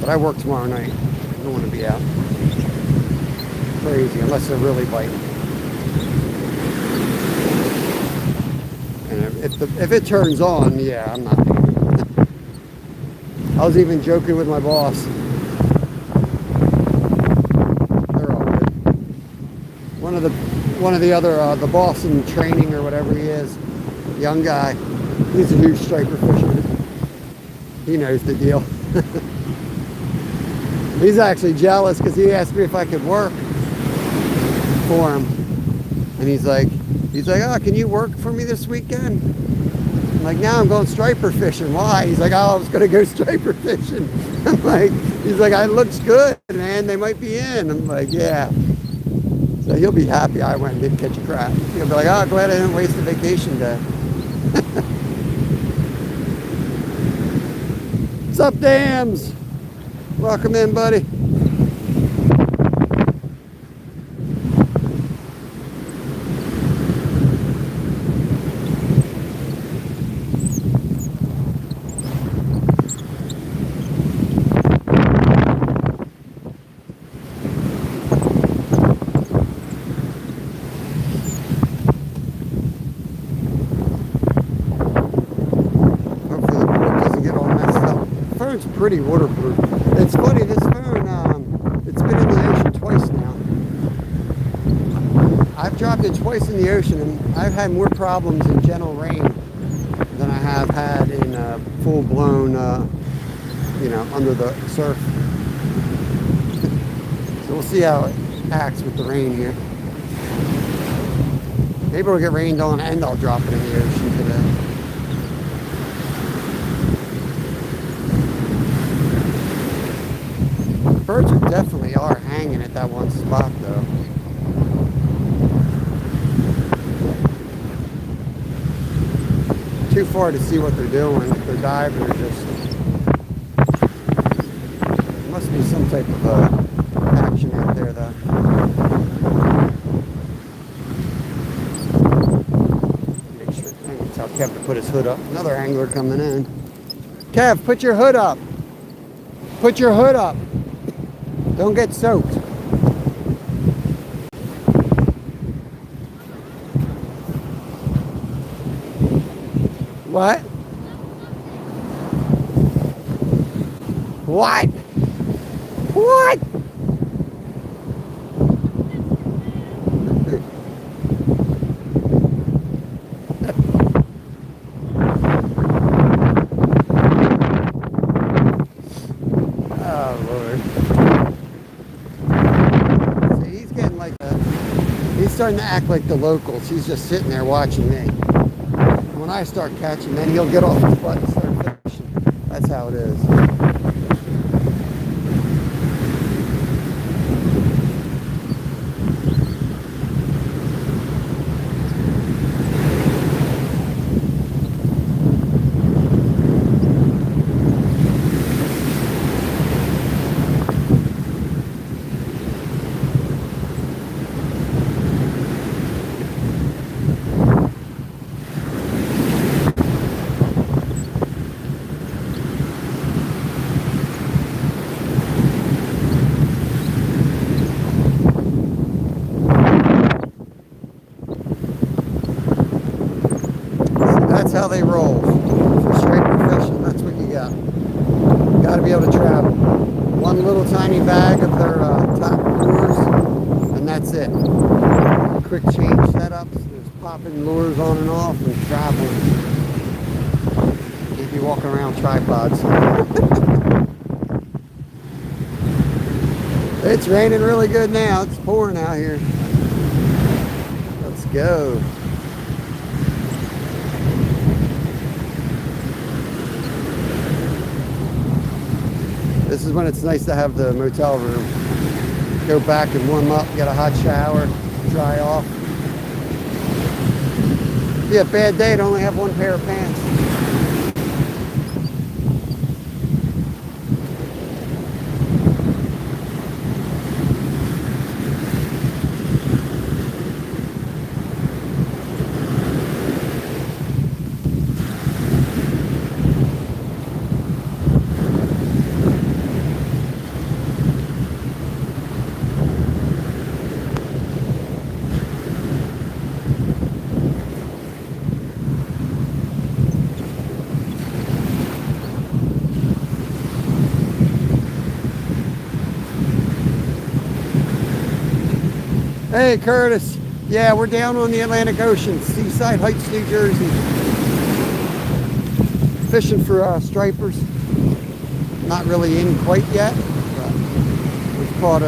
But I work tomorrow night. I don't want to be out. Crazy, unless they're really biting. And if it turns on, yeah, I'm not. I was even joking with my boss. One of the other, the boss in training or whatever he is, young guy, he's a huge striper fisherman. He knows the deal. He's actually jealous because he asked me if I could work for him. And he's like, He's like, oh, can you work for me this weekend? I'm like, now I'm going striper fishing. Why? He's like, oh, I was going to go striper fishing. I'm like, he's like, it looks good, man. They might be in. I'm like, yeah. So he'll be happy I went and didn't catch a crab. He'll be like, oh, glad I didn't waste a vacation day. What's up, Dams? Welcome in, buddy. It's pretty waterproof. It's funny, this phone, it's been in the ocean twice now. I've dropped it twice in the ocean, and I've had more problems in gentle rain than I have had in full-blown, you know, under the surf. So we'll see how it acts with the rain here. Maybe it'll get rained on and I'll drop it in the ocean today. Birds definitely are hanging at that one spot, though. Too far to see what they're doing. If they're diving or just... There must be some type of action out there, though. Make sure. I think it's how Kev put his hood up. Another angler coming in. Kev, put your hood up. Put your hood up. Don't get soaked. What? What? What? Oh, Lord. He's starting to act like the locals. He's just sitting there watching me. When I start catching, then he'll get off his butt and start fishing. That's how it is. That's how they roll. For striper fishing, that's what you got. You got to be able to travel. One little tiny bag of their top lures, and that's it. Quick change setups, just popping lures on and off and traveling. Can't be walking around tripods. It's raining really good now. It's pouring out here. Let's go. This is when it's nice to have the motel room. Go back and warm up, get a hot shower, dry off. Be a bad day to only have one pair of pants. Hey, Curtis. Yeah, we're down on the Atlantic Ocean, Seaside Heights, New Jersey. Fishing for stripers. Not really in quite yet. But we've caught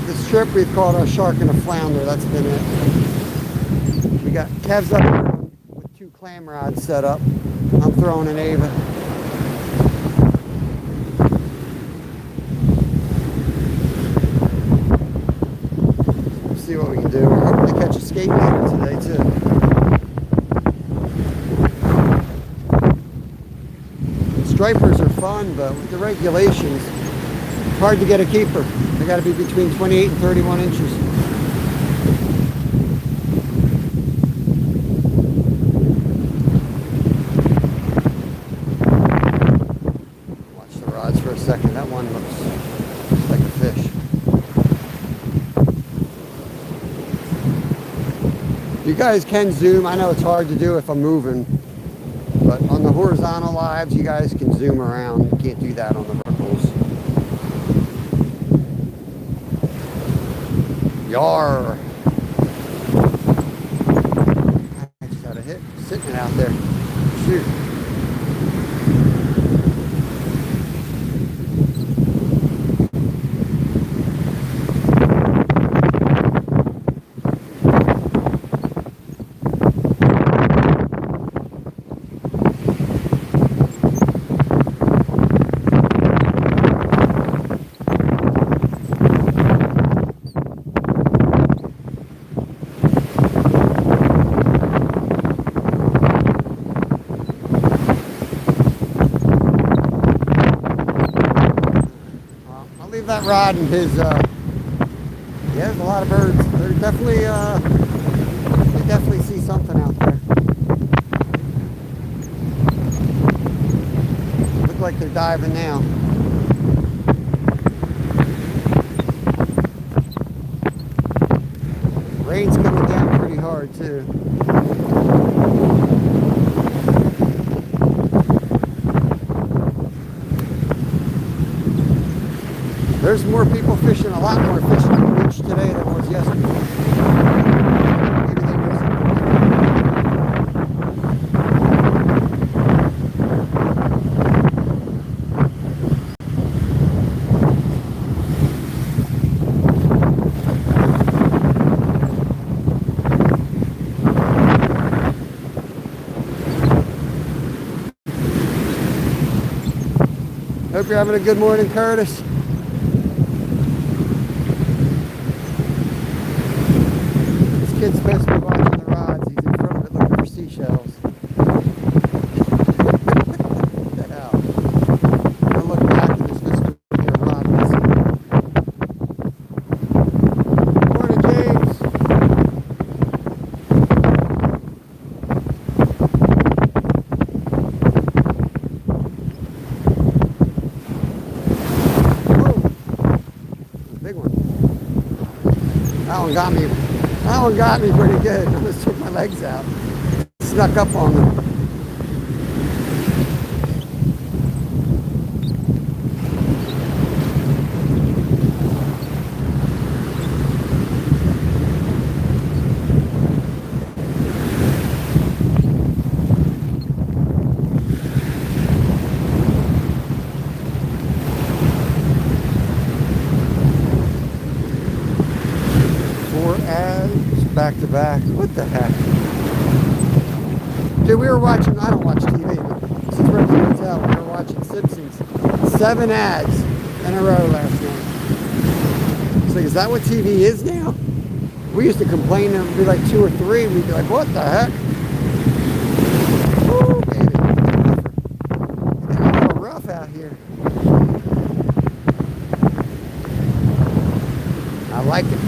this trip we've caught a shark and a flounder. That's been it. got Kev's up here with 2 clam rods set up. I'm throwing an Ava. Let's see what we can do. We're hoping to catch a skate later today too. Stripers are fun, but with the regulations, it's hard to get a keeper. They got to be between 28 and 31 inches. Watch the rods for a second. That one looks like a fish. You guys can zoom. I know it's hard to do if I'm moving, but on the horizontal lives, you guys can zoom around. You can't do that on the verticals. Yar! I just had a hit sitting out there. Shoot. That rod and his yeah, there's a lot of birds. They're definitely they definitely see something out there. Look like they're diving now. Rain's coming down pretty hard too. There's more people fishing, a lot more fishing on the beach today than was yesterday. Maybe they wasn't. Hope you're having a good morning, Curtis. Kid's supposed to be watching the rods. He's in front of it looking for seashells. What the hell? I look back and there's supposed to be a rod missing. Morning, James. Whoa. Big one. That one got me. That one got me pretty good. I almost took my legs out. Snuck up on them. Back to back. What the heck? Dude, we were watching, I don't watch TV, but since we're at the hotel, we were watching Simpsons. 7 ads in a row last night. It's like, is that what TV is now? We used to complain and it'd be like 2 or 3. We'd be like, what the heck? Woo, baby. It's getting a little rough out here. I like it.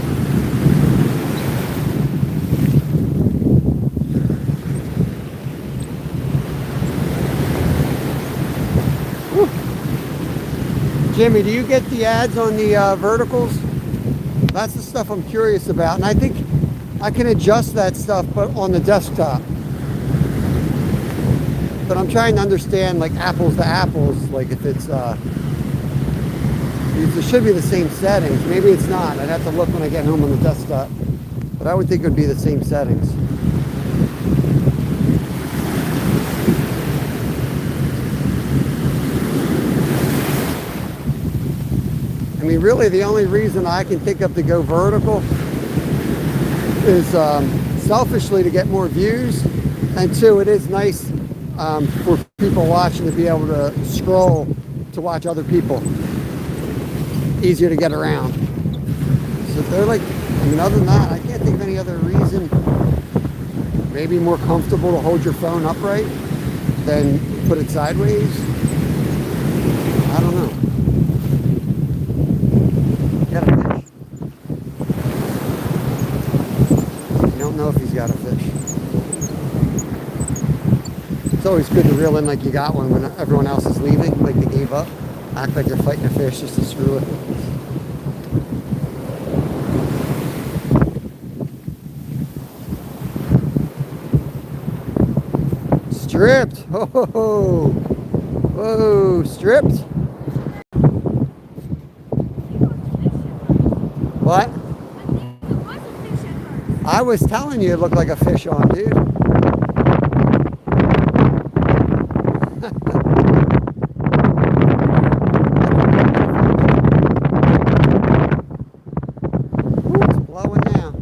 Jimmy, do you get the ads on the verticals? That's the stuff I'm curious about. And I think I can adjust that stuff but on the desktop. But I'm trying to understand, like, apples to apples, like if it's, it should be the same settings. Maybe it's not. I'd have to look when I get home on the desktop. But I would think it would be the same settings. I mean, really, the only reason I can think of to go vertical is selfishly to get more views, and two, it is nice for people watching to be able to scroll to watch other people. Easier to get around. So they're like, I mean, other than that, I can't think of any other reason. Maybe more comfortable to hold your phone upright than put it sideways. I don't know. Got a fish. You don't know if he's got a fish. It's always good to reel in like you got one when everyone else is leaving, like they gave up. Act like you're fighting a fish just to screw it. Stripped! Oh, whoa, stripped? What? I was telling you it looked like a fish on, dude. Ooh, it's blowing now.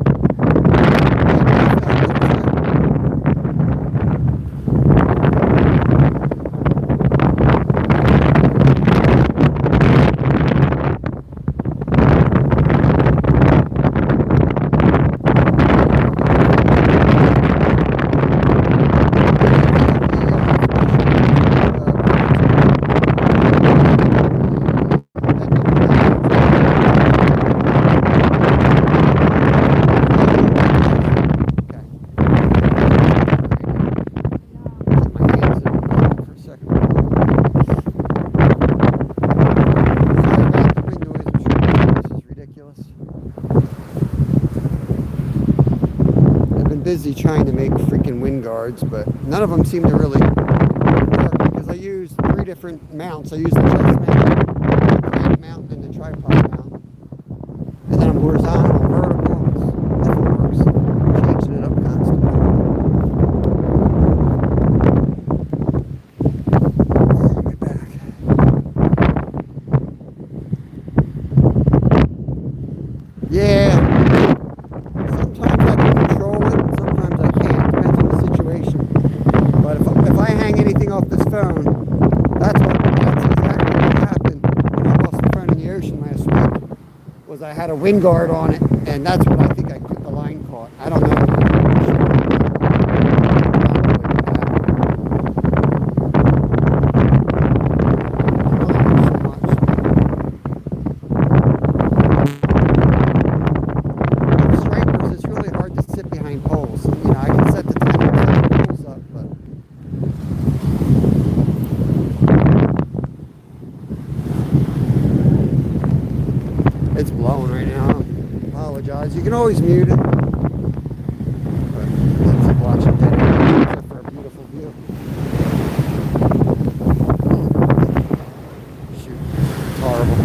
Busy trying to make freaking wind guards, but none of them seem to really work because I use 3 different mounts. I use the chest mount, the crank mount, and the tripod mount. And then I'm horizontal, vertical. Nothing works. Changing it up constantly. Get back. Yeah. Sometimes I can control it. Sometimes I can't. Depends on the situation. But if I hang anything off this phone, that's exactly what happened when I lost the phone in the ocean last week. Was I had a wind guard on it, and that's what I think I put the line caught. I don't know. Stripers, it's really hard to sit behind poles. You know, I can set the timer and set the poles up, but it's blowing right now. I apologize. You can always mute it. But it's like watching dead animals except for a beautiful view. Shoot, it's horrible.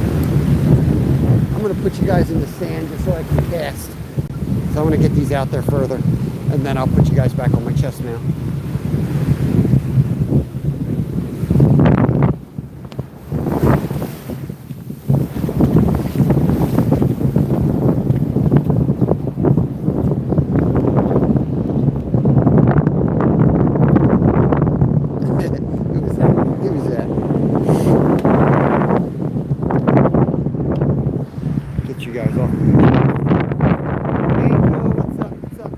I'm going to put you guys in the sand just so I can cast. So I'm going to get these out there further, and then I'll put you guys back on my chest mount. Who was that? Get you guys off. Hey, Mo, what's up? What's up?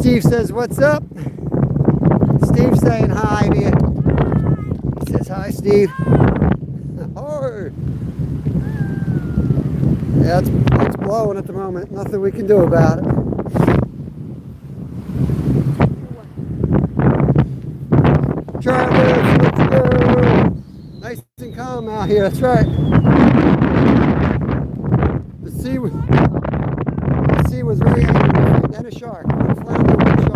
Steve says, "What's up?" Steve saying hi to you. He says, "Hi, Steve." Oh. Yeah, it's blowing at the moment. Nothing we can do about it. Charlie, let's go. Nice and calm out here. That's right. The sea was very angry. And a shark. One flounder, one shark.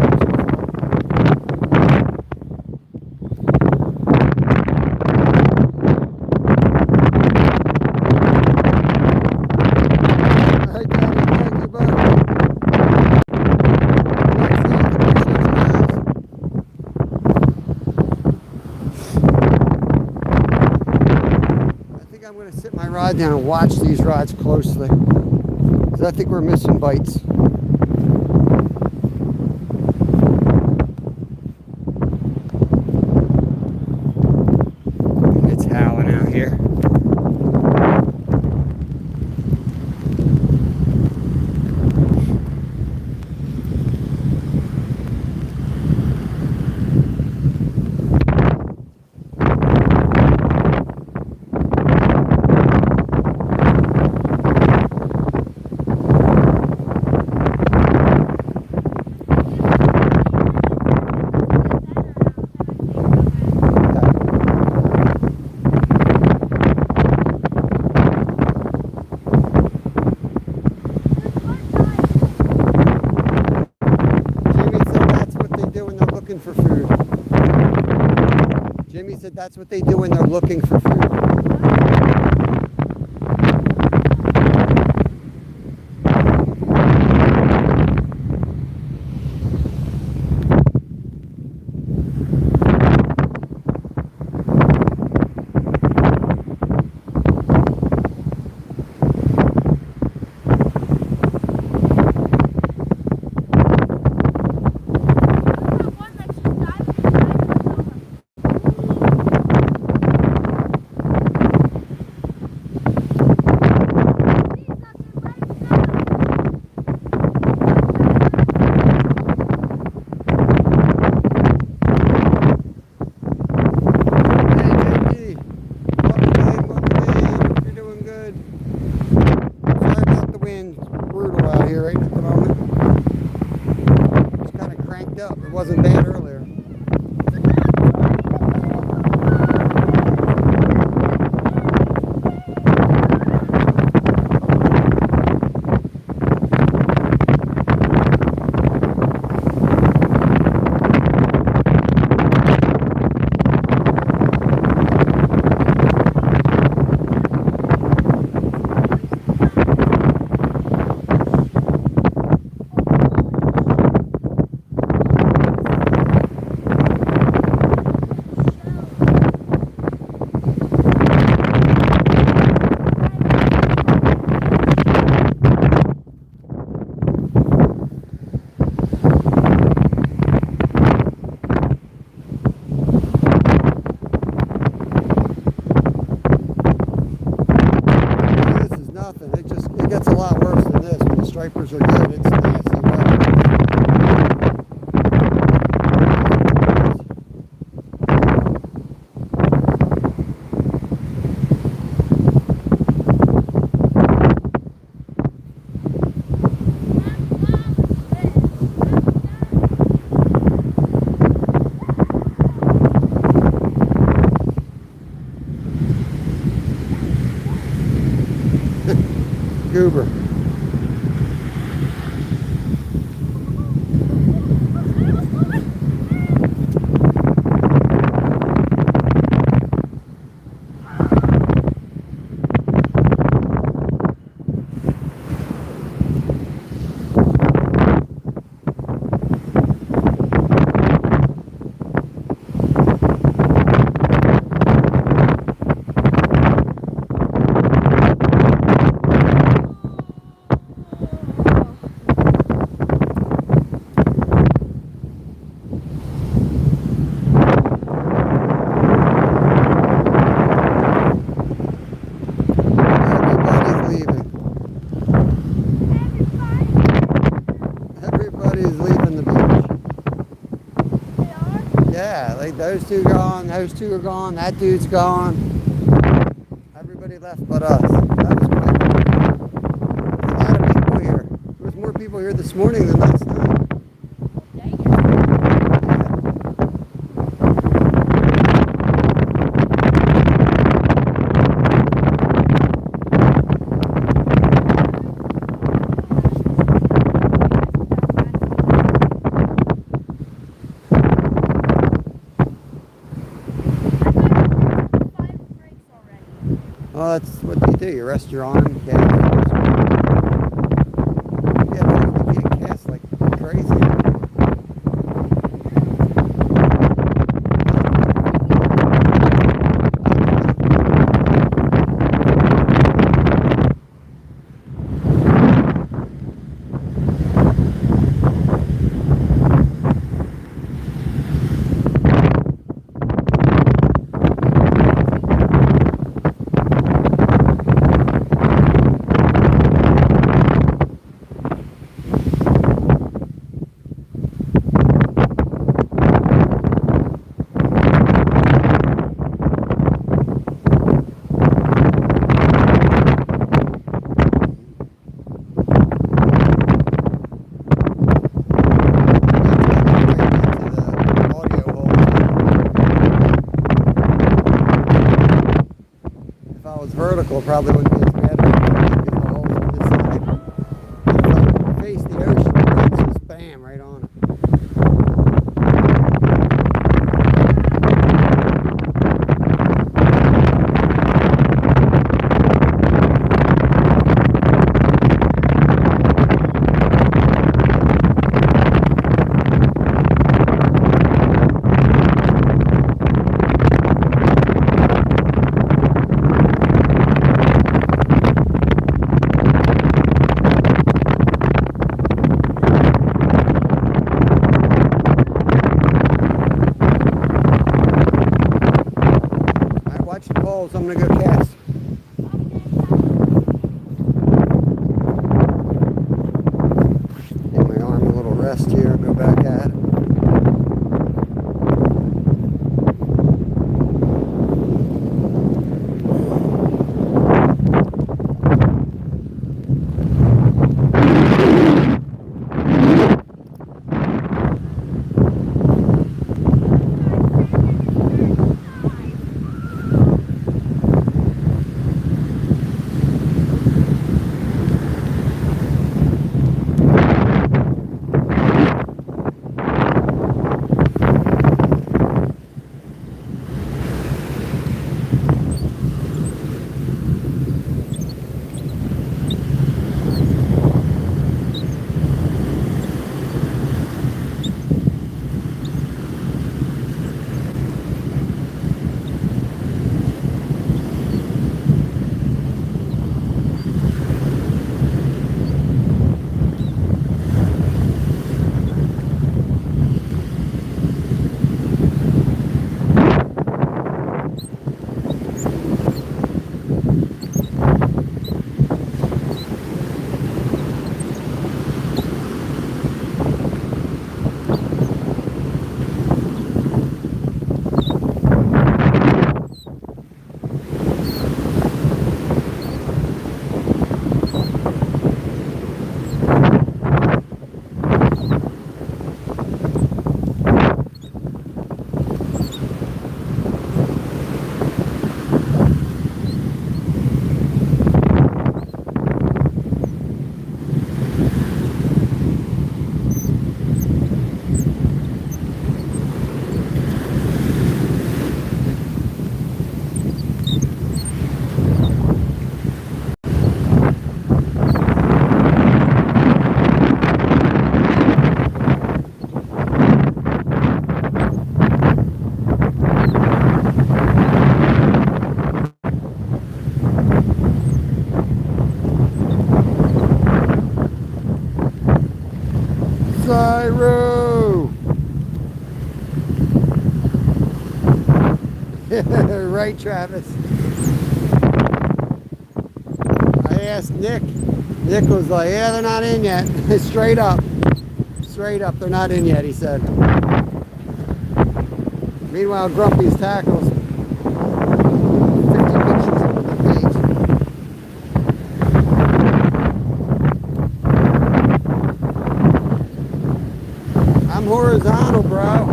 All right, Daddy. Thank you, bud. I think I'm going to sit my rod down and watch these rods closely, because I think we're missing bites. It's howling out here. For food. Jimmy said that's what they do when they're looking for food. It wasn't bad earlier. It gets a lot worse than this. When the stripers are good, it's nasty weather. Goober. like those two gone, those two are gone, that dude's gone. Everybody left but us. That was great. A lot of people here. There was more people here this morning than last night. Well, that's what you do. You rest your arm, cast. Yeah, but you can't cast like crazy. Vertical probably wouldn't be as bad because the holes on this side. If I face the ocean, it's just bam right on it. Watch the poles, I'm gonna go cast. Give my arm a little rest here, go back at it. Cyro! Right, Travis. I asked Nick. Nick was like, yeah, they're not in yet. Straight up. Straight up, they're not in yet, he said. Me Meanwhile, Grumpy's tackles. 50 pictures on the page. I'm horizontal, bro.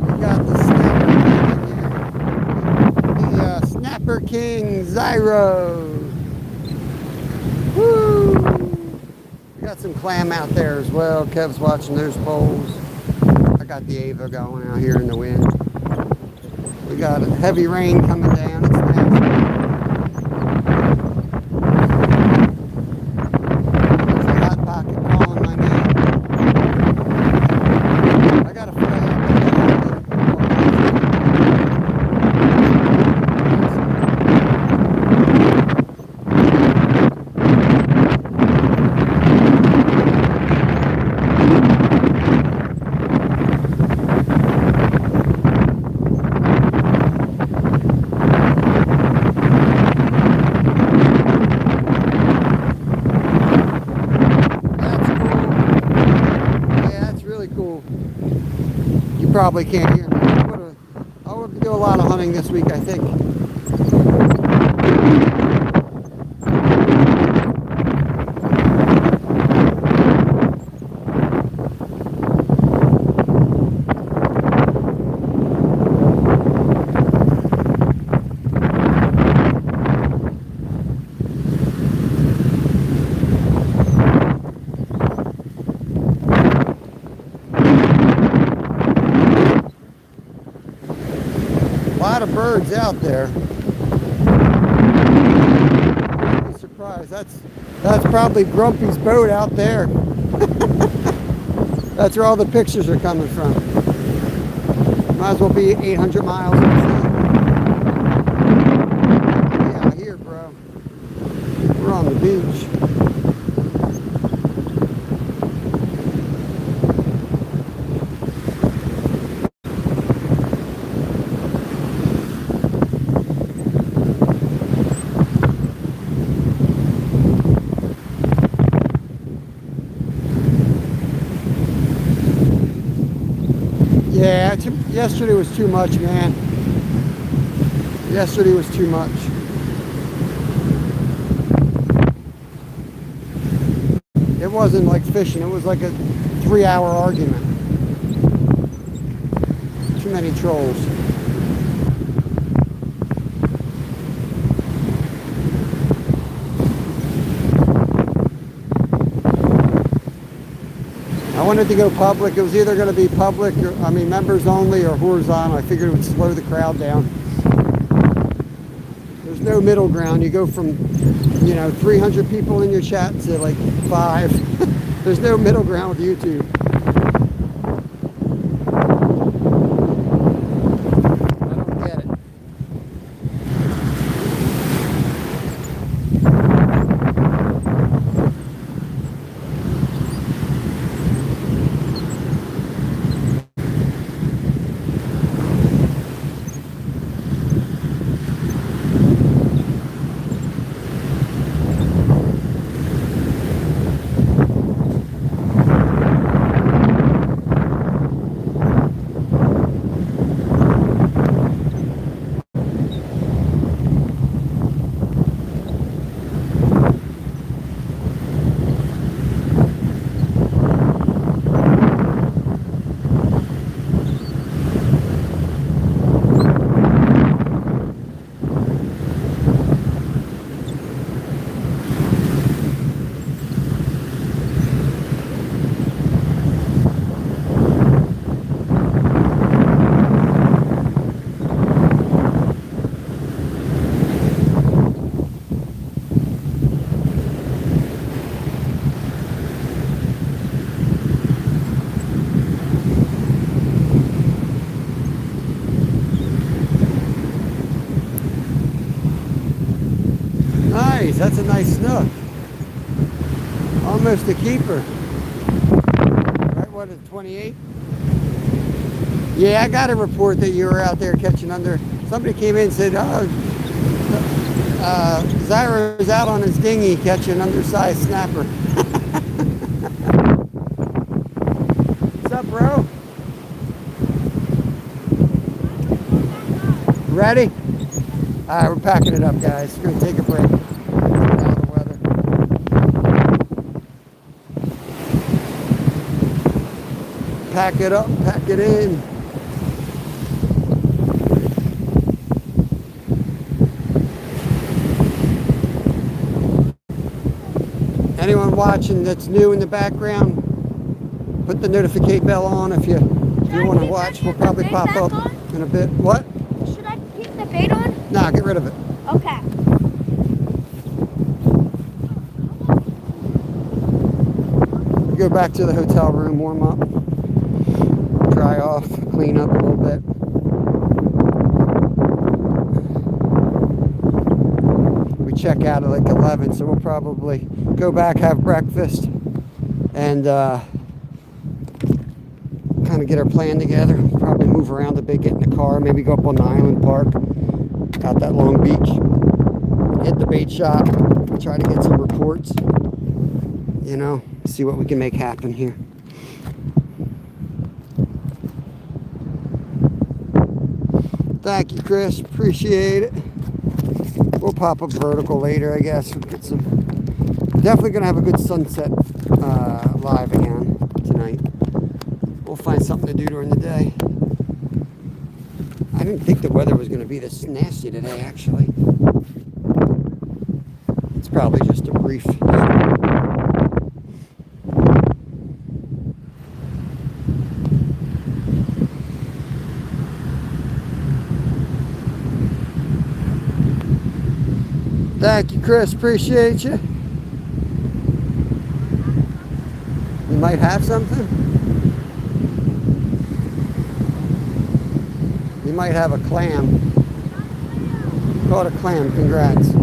We got the snapper here. The Snapper King Zyro. Woo! We got some clam out there as well. Kev's watching those poles. I got the Ava going out here in the wind. We got heavy rain coming down. It's nasty. There's a hot pocket calling my name. I got a flag. Probably can't hear me. I would do a lot of hunting this week, I think. A lot of birds out there. I'm surprised. That's probably Grumpy's boat out there. That's where all the pictures are coming from. Might as well be 800 miles from the sea. Yeah, out here, bro. We're on the beach. Yeah, yesterday was too much, man. Yesterday was too much. It wasn't like fishing. It was like a 3-hour argument. Too many trolls. I wanted to go public. It was either going to be public, or, members only or horizontal. I figured it would slow the crowd down. There's no middle ground. You go from, 300 people in your chat to like 5. There's no middle ground with YouTube. I don't get it. Nice, that's a nice snook. Almost a keeper. Right, what is it, 28? Yeah, I got a report that you were out there catching under. Somebody came in and said, Zyro's out on his dinghy catching undersized snapper. ready? All right, we're packing it up, guys. We're gonna take a break. Get out of the weather. Pack it up, pack it in. Anyone watching that's new in the background, put the notification bell on if you want to watch. We'll probably pop up in a bit. What? Should I keep the bait on? Nah, get rid of it. Okay. Go back to the hotel room, warm up, dry off, clean up a little bit. We check out at like 11, so we'll probably go back, have breakfast, and kind of get our plan together. Probably move around a bit, get in the car, maybe go up on the Island Park, out that Long Beach, hit the bait shop, try to get some reports, you know, see what we can make happen here. Thank you, Chris. Appreciate it. We'll pop up vertical later, I guess. We'll get some. Definitely gonna have a good sunset live again tonight. We'll find something to do during the day. I didn't think the weather was gonna be this nasty today, actually. It's probably just a brief. Thank you, Chris. Appreciate you. You might have something. You might have a clam. Caught a clam. Congrats.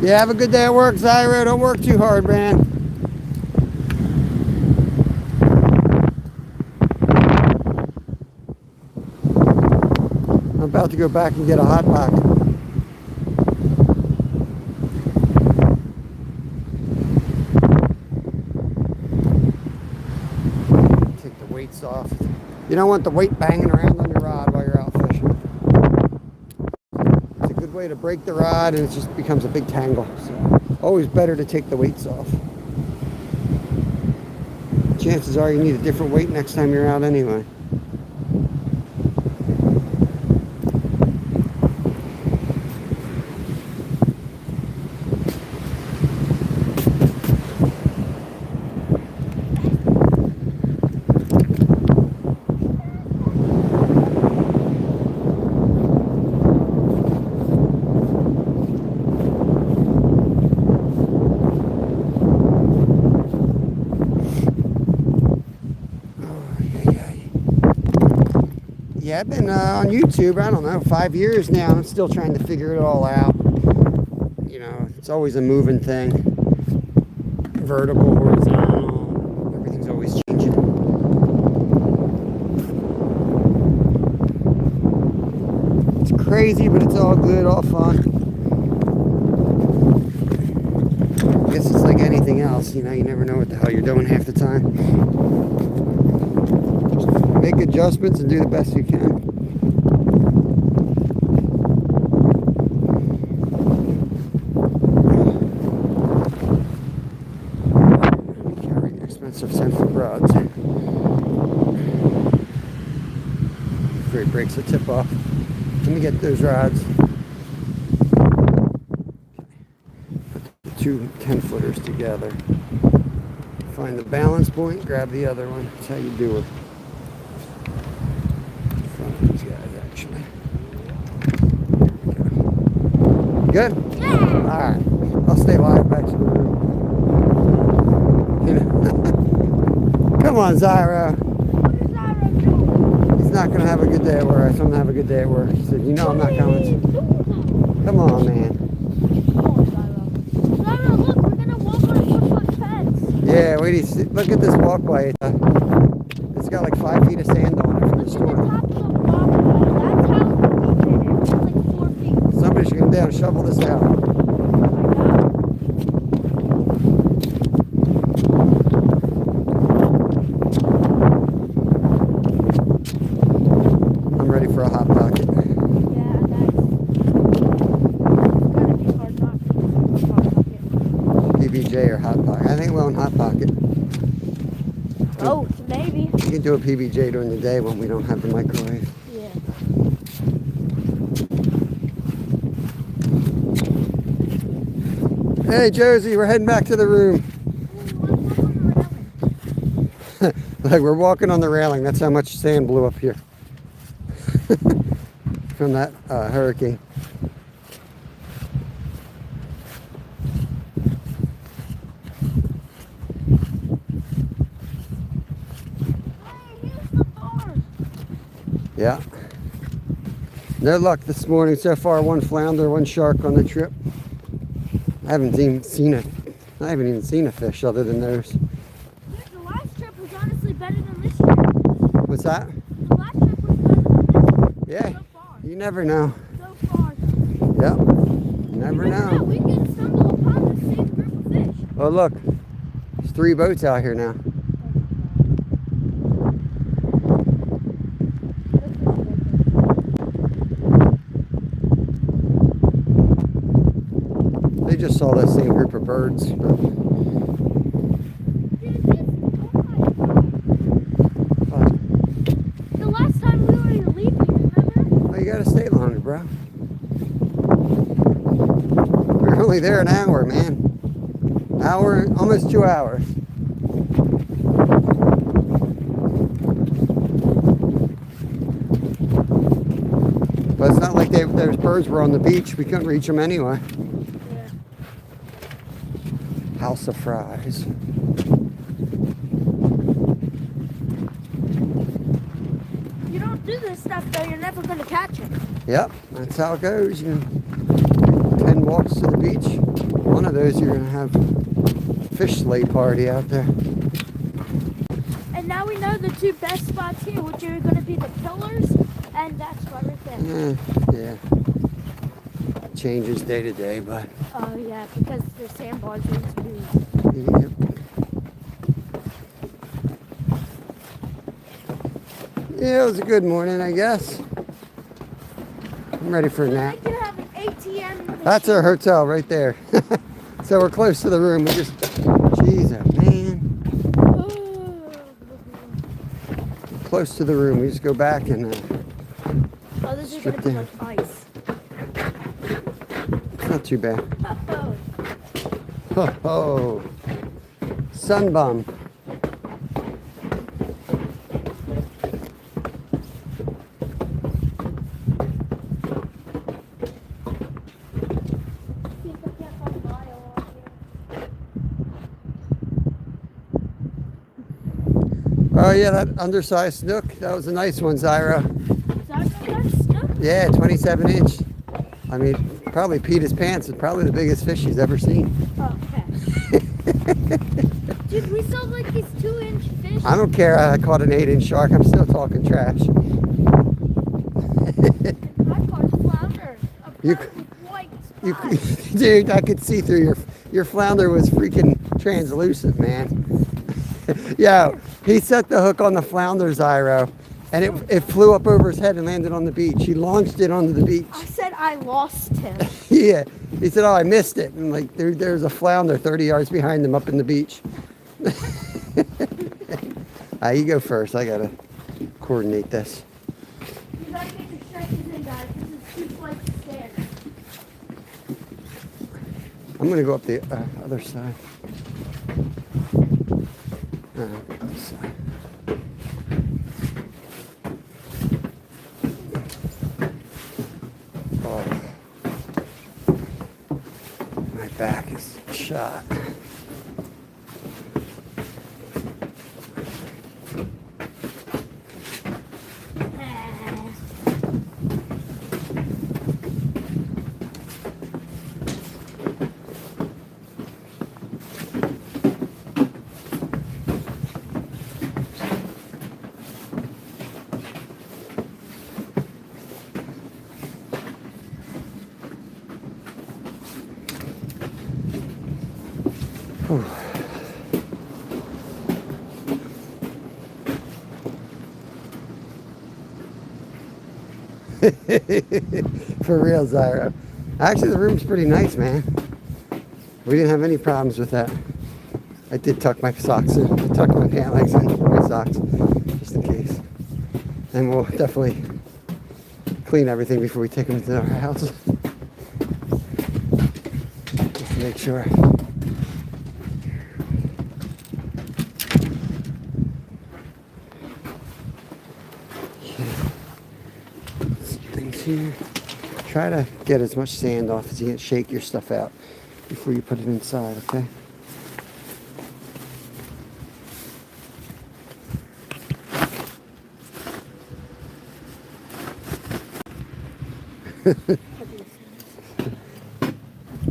Yeah, have a good day at work, Zyro. Don't work too hard, man. I'm about to go back and get a hot pocket. Take the weights off. You don't want the weight banging around on your rod while you're out fishing. It's a good way to break the rod and it just becomes a big tangle. So always better to take the weights off. Chances are you need a different weight next time you're out anyway. Yeah, I've been on YouTube, I don't know, 5 years now. I'm still trying to figure it all out. You know, it's always a moving thing. Vertical, horizontal, everything's always changing. It's crazy, but it's all good, all fun. I guess it's like anything else, you know, you never know what the hell you're doing half the time. Make adjustments and do the best you can. Carrying expensive 10-foot rods. Before he breaks the tip off. Let me get those rods. Put the two 10-footers together. Find the balance point, grab the other one. That's how you do it. These guys actually. Good? Yeah. Alright. I'll stay live back to the room. You know. Come on, Zyro. What is Zyro doing? He's not gonna have a good day at work. I told him to have a good day at work. He said, you know I'm not coming. Come on, man. Zyro, look, we're gonna walk on a 4-foot fence. Yeah, wait, look at this walkway. It's got like 5 feet of sand on it from the Look at the storm. top of the walkway. That's how deep it is. It's like 4 feet. Somebody should come down and shovel this out. I'm ready for a hot pocket. Yeah, nice. It's gotta be hard not to eat Hot Pocket. PBJ or hot pocket. I think we're on hot pocket. Both, maybe. We can do a PBJ during the day when we don't have the microwave. Yeah. Hey Josie, we're heading back to the room. Like we're walking on the railing. That's how much sand blew up here from that hurricane. Yeah. No luck this morning so far. One flounder, one shark on the trip. I haven't even seen a fish other than those. The last trip was honestly better than this year. What's that? The last trip was better than this year. Yeah. So far. You never know. So far. Yep. Never know. We can stumble upon the same group of fish. Oh look, there's 3 boats out here now. They just saw that same group of birds. But The last time we were leaving, remember? oh, you gotta stay longer, bro. We were only there an hour, man. Hour, almost 2 hours. But it's not like those birds were on the beach. We couldn't reach them anyway. Yeah. House of Fries. You don't do this stuff though, you're never gonna catch it. Yep, that's how it goes. 10 walks to the beach. One of those you're gonna have a fish sleigh party out there. And now we know the 2 best spots here, which are gonna be the pillars and that spot right there. Yeah. Changes day to day, but Oh yeah, because the sandbars are smooth. yep. Yeah, it was a good morning, I guess. I'm ready for a nap. We can have an ATM. That's our hotel right there. So we're close to the room. We just, jeez, man, close to the room. We just go back and Oh, this is strip gonna be down. like ice. It's not too bad. Uh-oh. Ho ho, sunbum. See if I can't find a mile on here. Oh yeah, that undersized snook. That was a nice one, Zyra. That's snook? Yeah, 27 inch. I mean, probably peed his pants. It's probably the biggest fish he's ever seen. Okay. Dude, we saw like these 2-inch fish. I don't care. I caught an 8-inch shark. I'm still talking trash. I caught a flounder. A You- perfect white You, spot. dude, I could see through your flounder was freaking translucent, man. Yeah, he set the hook on the flounder, Zyro, and it flew up over his head and landed on the beach. He launched it onto the beach. I said I lost him. Yeah, he said, "Oh, I missed it." And like, there's a flounder 30 yards behind him up in the beach. You go first. I gotta coordinate this. You gotta get your stretches in, guys. This is 2 flights of stairs. I'm gonna go up the other side. Other side. Oh, my back is shot. For real, Zyra. Actually, the room's pretty nice, man. We didn't have any problems with that. I did tuck my socks in. I tucked my pant legs in my socks, just in case. And we'll definitely clean everything before we take them to our house. Just to make sure. Things here. Try to get as much sand off as you can. Shake your stuff out before you put it inside, okay?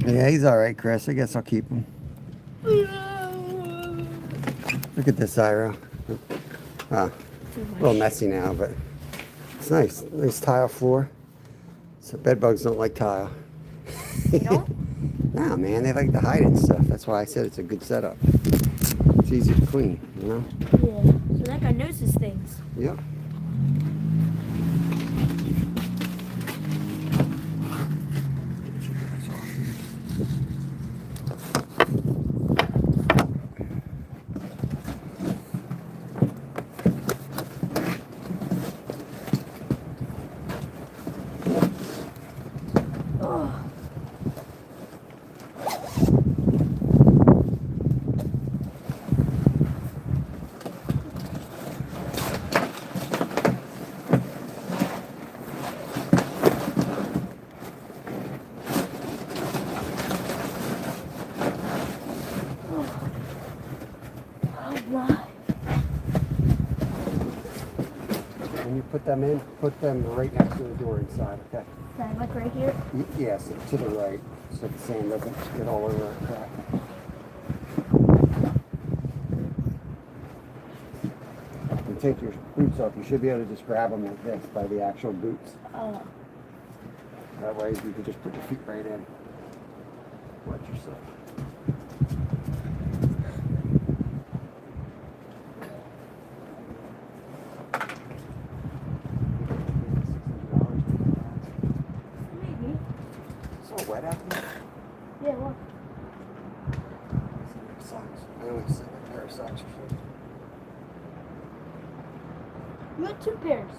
Yeah, he's all right, Chris. I guess I'll keep him. Look at this, Zyra. Ah, a little messy now, but it's nice. Nice tile floor. So bed bugs don't like tile. No? Nah, man, they like to hide in stuff. That's why I said it's a good setup. It's easy to clean, you know? Yeah. So that guy notices things. Yep. Oh. Oh my. When you put them in, put them right next to the door inside, okay? Like right here? Yes, to the right, so the sand doesn't get all over our crack. You take your boots off, you should be able to just grab them like this by the actual boots. Oh. That way you can just put your feet right in. Watch yourself. Maybe. It's all wet out there. Yeah, well. Socks. I only have a pair of socks or something. You had 2 pairs.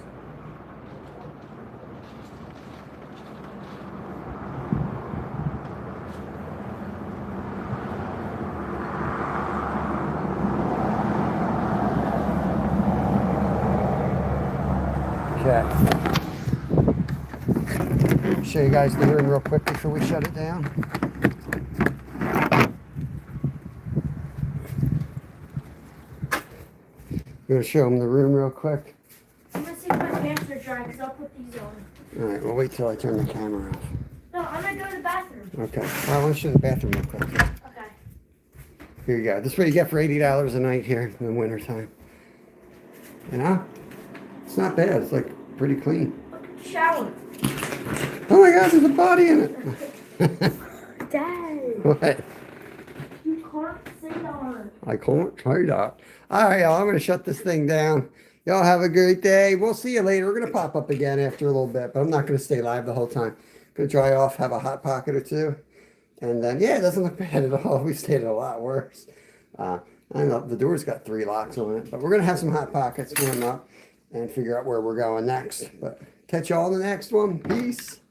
Okay. Show you guys the room real quick before we shut it down. I'm gonna show them the room real quick. I'm gonna see if my pants are dry because I'll put these on. All right, we'll wait till I turn the camera off. No, I'm gonna go to the bathroom. Okay. Well, I want to show the bathroom real quick. Okay. Here you go. This is what you get for $80 a night here in the wintertime. You know? It's not bad. It's like pretty clean. Look at the shower. Oh my gosh, there's a body in it. Dad, What? you can't say that. I can't try that. All right, y'all. I'm going to shut this thing down. Y'all have a great day. We'll see you later. We're going to pop up again after a little bit, but I'm not going to stay live the whole time. Going to dry off, have a hot pocket or two. And then, yeah, it doesn't look bad at all. We stayed a lot worse. I know the door's got 3 locks on it, but we're going to have some hot pockets warm up and figure out where we're going next. But catch y'all in the next one. Peace.